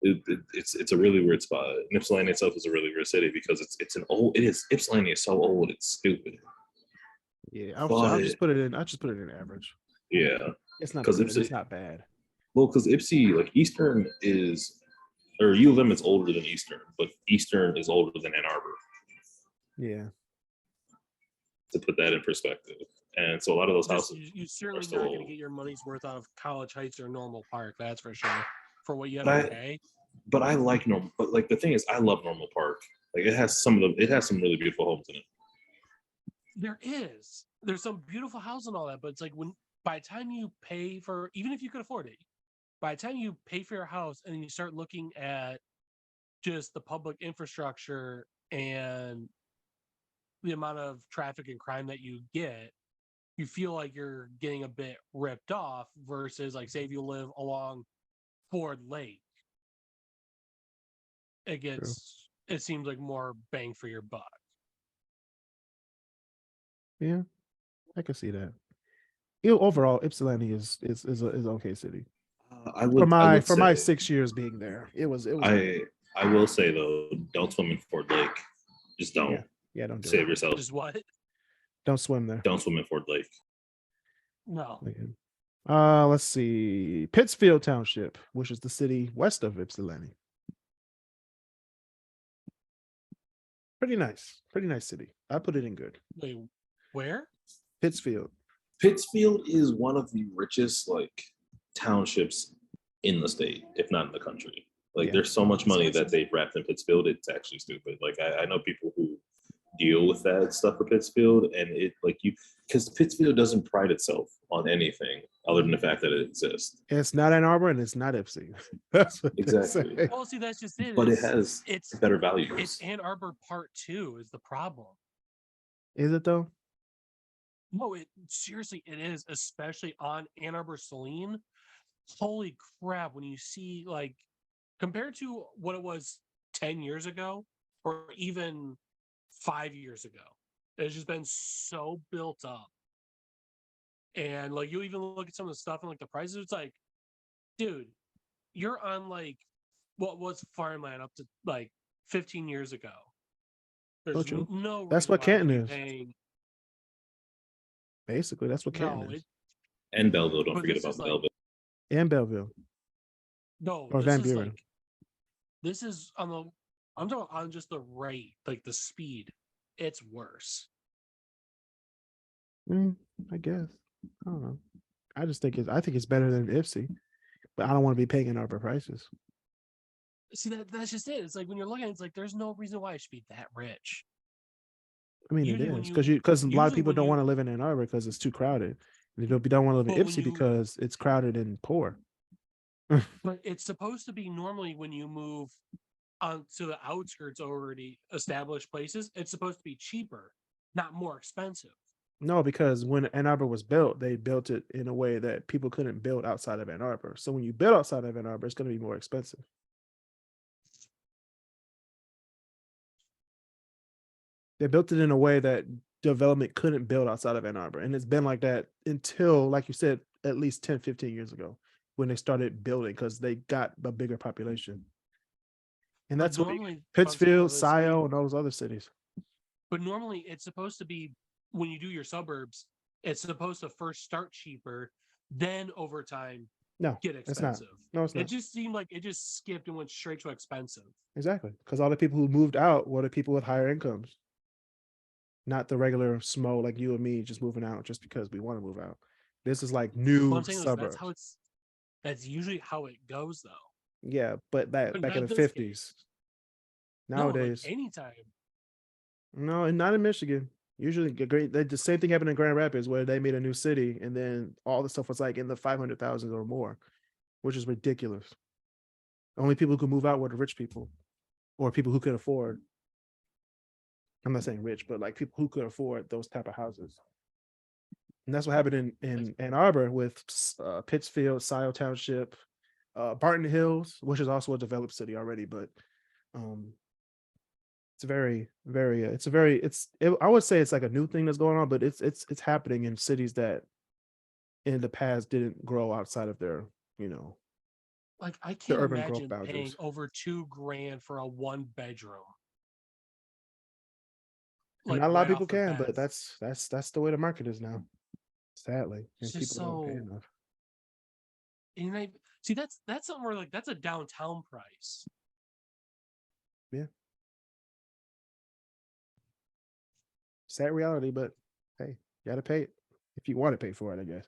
it's a really weird spot. And Ypsilanti itself is a really weird city because Ypsilanti is so old, it's stupid. Yeah, I'll just put it in. I just put it in average. Yeah, it's not 'cause good, it's not bad. Well, because Ipsy, like Eastern is, or U of M is older than Eastern, but Eastern is older than Ann Arbor. Yeah. To put that in perspective. And so a lot of those houses. You certainly not going to get your money's worth out of College Heights or Normal Park, that's for sure. For what you have to pay. But I like Normal, but like the thing is, I love Normal Park. Like it has some really beautiful homes in it. There's some beautiful houses and all that, but it's like by the time you pay for, even if you could afford it, by the time you pay for your house and you start looking at just the public infrastructure and the amount of traffic and crime that you get, you feel like you're getting a bit ripped off versus like say if you live along Ford Lake, it seems like more bang for your buck. Yeah, I can see that. Overall, Ypsilanti is an okay city. For my 6 years being there, it was. I will say though, don't swim in Ford Lake. Just don't. Yeah, don't save yourself. Just what? Don't swim there. Don't swim in Ford Lake. No. Let's see. Pittsfield Township, which is the city west of Ypsilanti. Pretty nice city. I put it in good. Wait, where? Pittsfield. Pittsfield is one of the richest like townships in the state, if not in the country. Like there's so much money that they've wrapped in Pittsfield, it's actually stupid. Like I know people who deal with that stuff for Pittsfield, and it like because Pittsfield doesn't pride itself on anything other than the fact that it exists. It's not Ann Arbor and it's not Ipsy. That's what exactly. Well, see, that's just it. But it's better values. It's Ann Arbor Part 2 is the problem. Is it though? No, seriously, it is, especially on Ann Arbor Saline. Holy crap, when you see like compared to what it was 10 years ago or even 5 years ago, it's just been so built up. And like you even look at some of the stuff and like the prices, it's like, dude, you're on like what was farmland up to like 15 years ago. There's no that's what Canton is. Paying. Basically, that's what Canton is. And Belleville, don't forget about Belleville. And Belleville. No, or Van Buren. This is I'm talking on just the rate, like the speed. It's worse. I guess. I don't know. I think it's better than Ipsy, but I don't want to be paying Ann Arbor prices. See, that's just it. It's like when you're looking, it's like there's no reason why it should be that rich. I mean, it is because a lot of people don't want to live in Ann Arbor because it's too crowded. They don't want to live in Ipsy because it's crowded and poor. But it's supposed to be normally when you move on to the outskirts, already established places, it's supposed to be cheaper, not more expensive. No, because when Ann Arbor was built, they built it in a way that people couldn't build outside of Ann Arbor. So when you build outside of Ann Arbor, it's going to be more expensive. They built it in a way that development couldn't build outside of Ann Arbor. And it's been like that until, like you said, at least 10, 15 years ago when they started building because they got a bigger population. And But that's what normally, Pittsfield, is when Scioto, and those other cities. but normally it's supposed to be when you do your suburbs, it's supposed to first start cheaper, then over time No, get it's not. expensive. No, it's It not. just seemed like it just skipped and went straight to expensive. Exactly. Because all the people who moved out were the people with higher incomes, not the regular smo like you and me just moving out just because we want to move out. This is like What new I'm saying is suburbs. that's usually how it goes though. Yeah, but back But back in not the this 50s. case. No, like Nowadays, anytime. no, and not in Michigan. Usually, the same thing happened in Grand Rapids where they made a new city, and then all the stuff was like in the 500,000 or more, which is ridiculous. Only people who could move out were the rich people, or people who could afford. I'm not saying rich, but like people who could afford those type of houses. And that's what happened in Ann Arbor with Pittsfield, Scioto Township, Barton Hills, which is also a developed city already, but um, it's very, very, I would say it's like a new thing that's going on, but it's happening in cities that in the past didn't grow outside of their, you know, Like I the can't urban growth imagine paying boundaries. over $2,000 for a 1 bedroom. And Like not a lot of right people off the can, bat. but that's the way the market is now, sadly, It's and just people don't pay so enough. and I see that's something where like that's a downtown price. Yeah, sad reality, but hey, you gotta pay it if you want to pay for it, I guess.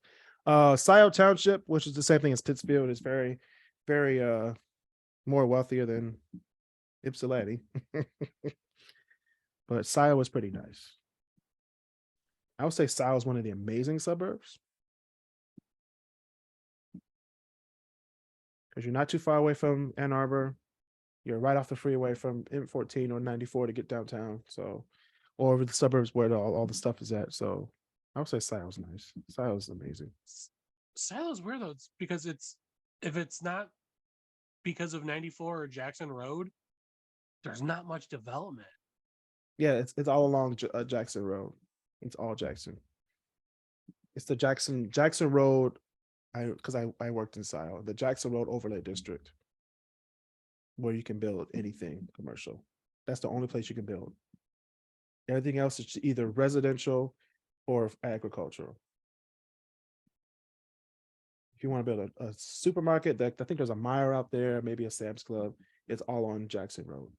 Scioto Township, which is the same thing as Pittsfield, is very, very more wealthier than Ypsilanti. But Scioto was pretty nice. I would say Scioto is one of the amazing suburbs because you're not too far away from Ann Arbor. You're right off the freeway from M14 or 94 to get downtown. So, or over the suburbs where all the stuff is at. So, I would say Scioto's nice. Scioto's amazing. Silo's weird though, it's because if it's not because of 94 or Jackson Road, there's not much development. Yeah, it's all along Jackson Road. It's all Jackson. It's the Jackson Road. I worked in Scioto, the Jackson Road Overlay District, where you can build anything commercial. That's the only place you can build. Everything else is either residential or agricultural. If you want to build a supermarket, that I think there's a Meijer out there, maybe a Sam's Club. It's all on Jackson Road.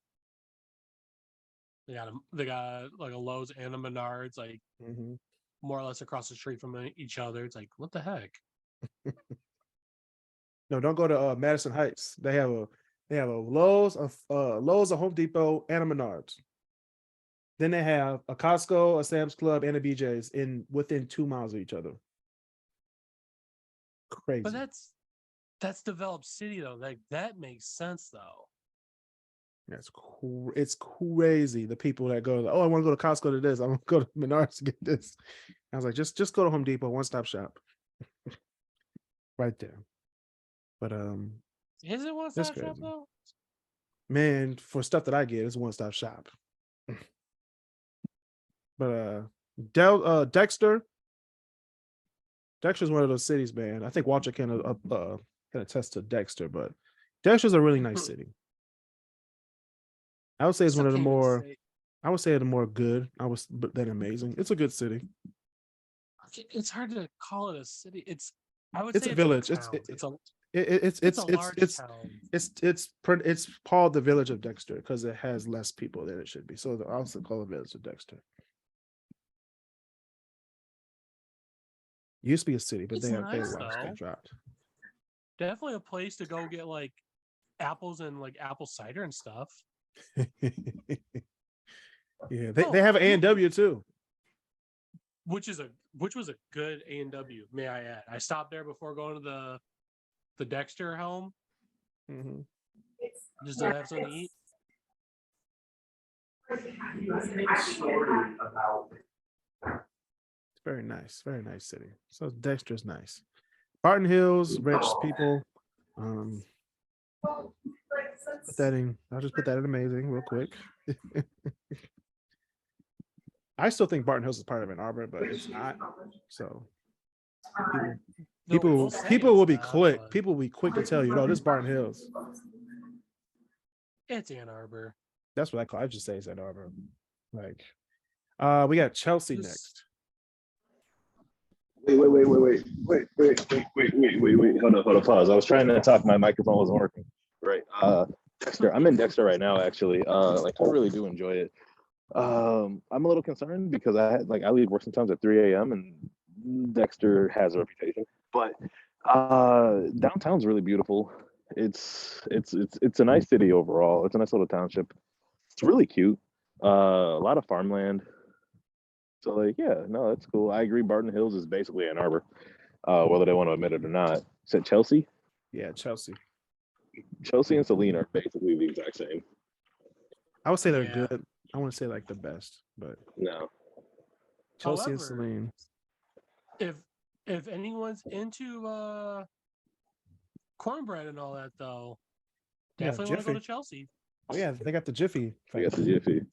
They got like a Lowe's and a Menards, like Mm-hmm. more or less across the street from each other. It's like, what the heck? No, don't go to Madison Heights. They have a Lowe's, a Home Depot, and a Menards. Then they have a Costco, a Sam's Club, and a BJ's in within 2 miles of each other. Crazy. But that's developed city though. Like that makes sense though. It's crazy. The people that go, oh, I want to go to Costco to this. I want to go to Menards to get this. I was like, just go to Home Depot, one-stop shop, right there. But Is it one that's stop shop crazy, though? man. For stuff that I get, it's one-stop shop. But Dexter. Dexter's one of those cities, man. I think Walter can attest to Dexter, but Dexter's a really nice city. I would say it's one of the more. I would say the more good. Than amazing. It's a good city. It's hard to call it a city. I would It's say a village. It's It's a large town. It's called the Village of Dexter because it has less people than it should be. So I also call it Village of Dexter. It used to be a city, but It's they nice lost, they though. dropped. Definitely a place to go get like apples and like apple cider and stuff. Yeah, they have an A&W too. Which was a good A&W, may I add. I stopped there before going to the Dexter home. Mm-hmm. Just to have something to eat. Very nice city. So Dexter's nice. Barton Hills, rich people. Put that in. I'll just put that in amazing real quick. I still think Barton Hills is part of Ann Arbor, but it's not. So people say people will it's be not, quick. but People will be quick to tell you, no, this is Barton Hills. it's Ann Arbor. That's what I call. I just say it's Ann Arbor. Like, we got Chelsea This- next. Wait. Hold up, pause. I was trying to talk, my microphone wasn't working. Right. Dexter. I'm in Dexter right now, actually. Like I really do enjoy it. I'm a little concerned because I leave work sometimes at 3 a.m. and Dexter has a reputation. But downtown's really beautiful. It's a nice city overall. It's a nice little township. It's really cute. A lot of farmland. So like, yeah, no, that's cool. I agree. Barton Hills is basically Ann Arbor, whether they want to admit it or not. Said Chelsea. Yeah, Chelsea. Chelsea and Celine are basically the exact same. I would say they're Yeah. good. I want to say like the best, but No. Chelsea and However, Celine. If anyone's into cornbread and all that, though, Yeah, definitely want to go Jiffy. to Chelsea. Oh yeah, they got the Jiffy. I guess the Jiffy.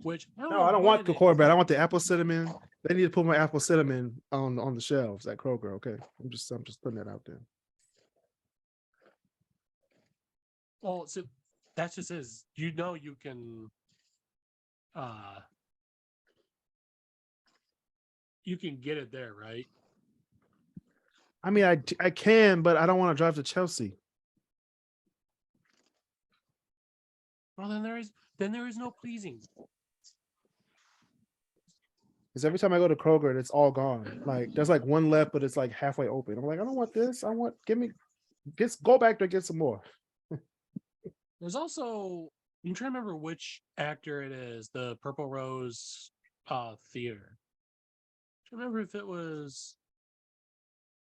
Which No, I don't want the cornbread. I want the apple cinnamon. They need to put my apple cinnamon on the shelves at Kroger. Okay, I'm just putting that out there. Well, so that just is. You can. You can get it there, right? I mean, I can, but I don't want to drive to Chelsea. Well, then there is no pleasing. Because every time I go to Kroger, it's all gone. Like there's like one left, but it's like halfway open. I'm like, I don't want this. Go back there and get some more. There's also, I'm trying to remember which actor it is. The Purple Rose Theater. I remember if it was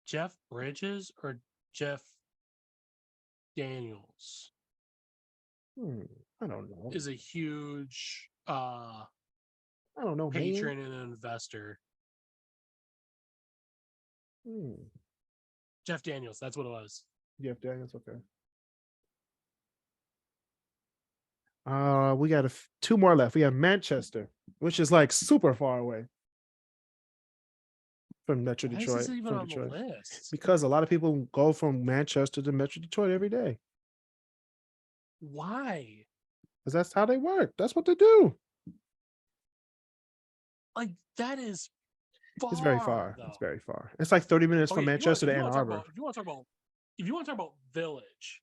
Jeff Bridges or Jeff Daniels. I don't know. Is a huge I don't know, patron and investor. Jeff Daniels, that's what it was. Jeff Daniels, okay. We got two more left. We have Manchester, which is like super far away from Metro Why Detroit. is this even from on Detroit. the list? Because a lot of people go from Manchester to Metro Detroit every day. Why? Because that's how they work. That's what they do. Like that is far. It's very far. Though. It's very far. It's like 30 minutes from Okay, Manchester to if you Ann wanna talk Arbor. about- If you want to talk about village,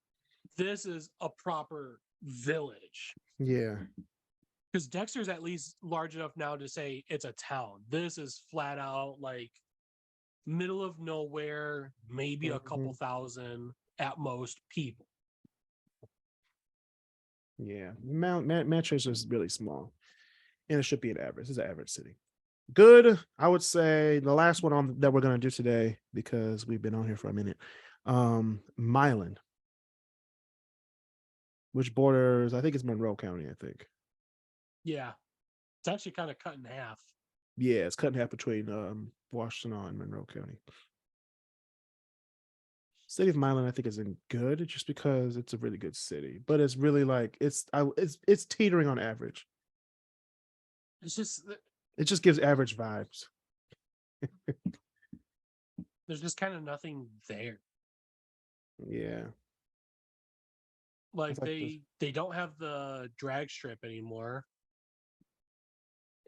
this is a proper village. Yeah. Because Dexter's at least large enough now to say it's a town. This is flat out like middle of nowhere, maybe a couple thousand at most people. Yeah. Manchester is really small. And it should be an average. It's an average city. Good. I would say the last one that we're going to do today, because we've been on here for a minute. Milan, which borders, I think it's Monroe County, I think. Yeah. It's actually kind of cut in half. Yeah, it's cut in half between Washington and Monroe County. City of Milan, I think, isn't good just because it's a really good city, but it's really like it's teetering on average. It's just It just gives average vibes. there's just kind of nothing there. Yeah. Like It's they don't have the drag strip anymore.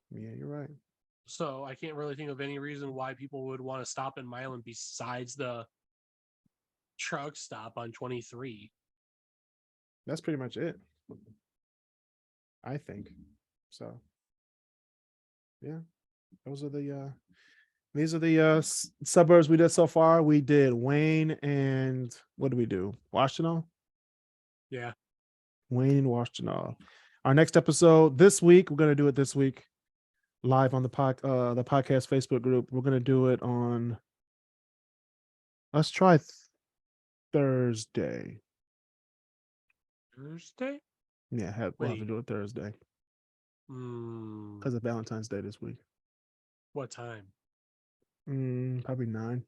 Yeah, you're right. So I can't really think of any reason why people would want to stop in Milan besides the truck stop on 23. That's pretty much it. I think. So yeah. These are the suburbs we did so far. We did Wayne and what did we do? Washington? Yeah. Wayne and Washington. Our next episode this week, we're gonna do it this week live on the podcast Facebook group. We're gonna do it on. Let's try Thursday. Thursday? Yeah, we'll have to do it Thursday Hmm. because of Valentine's Day this week. What time? Probably 9.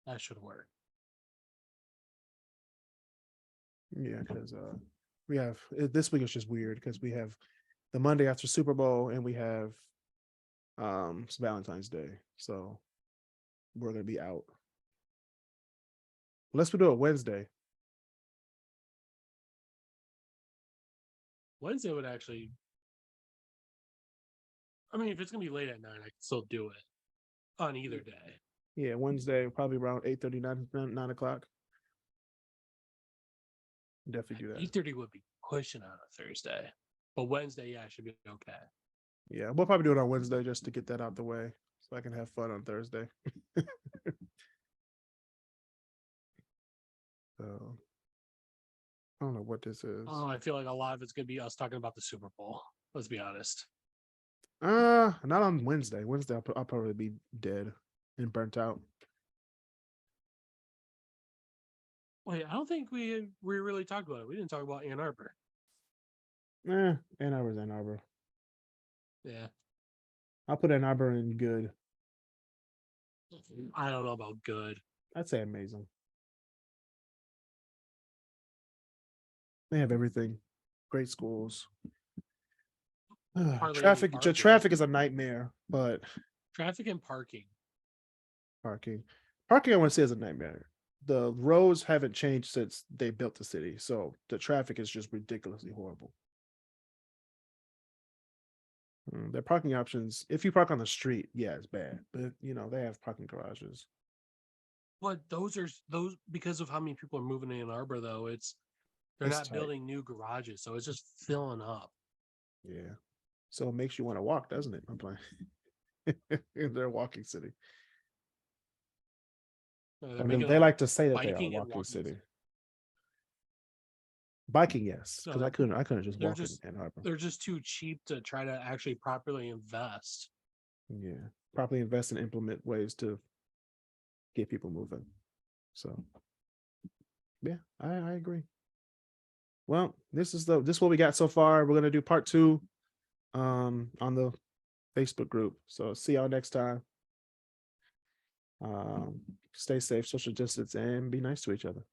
That should work. Yeah, because we have this week is just weird because we have the Monday after Super Bowl and we have it's Valentine's Day, so we're gonna be out. Unless we do it Wednesday. Wednesday would actually. I mean, if it's gonna be late at 9, I can still do it on either day. Yeah, Wednesday probably around 8:30, 9 o'clock. Definitely do that. 8:30 would be pushing on a Thursday, but Wednesday, yeah, should be okay. Yeah, we'll probably do it on Wednesday just to get that out the way, so I can have fun on Thursday. So I don't know what this is. Oh, I feel like a lot of it's gonna be us talking about the Super Bowl. Let's be honest. Not on Wednesday. Wednesday, I'll probably be dead and burnt out. Wait, I don't think we really talked about it. We didn't talk about Ann Arbor. Ann Arbor's Ann Arbor. Yeah, I'll put Ann Arbor in good. I don't know about good. I'd say amazing. They have everything. Great schools. Hardly any Traffic. parking. Traffic is a nightmare, but Traffic and parking. parking I want to say is a nightmare. The roads haven't changed since they built the city, so the traffic is just ridiculously horrible. Their parking options, if you park on the street, yeah, it's bad, but they have parking garages. But those because of how many people are moving to Ann Arbor, though. They're It's not tight. building new garages, so it's just filling up. Yeah, so it makes you want to walk, doesn't it? I'm playing. They're a walking city. They're I mean, making they a like to say that they are a biking and walking walking city. Biking, yes, No, because I couldn't just they're walk just- in Ann Arbor. They're just too cheap to try to actually properly invest. Yeah, properly invest and implement ways to get people moving. So, yeah, I agree. Well, this is what we got so far. We're gonna do part 2 on the Facebook group. So see y'all next time. Stay safe, social distance, and be nice to each other.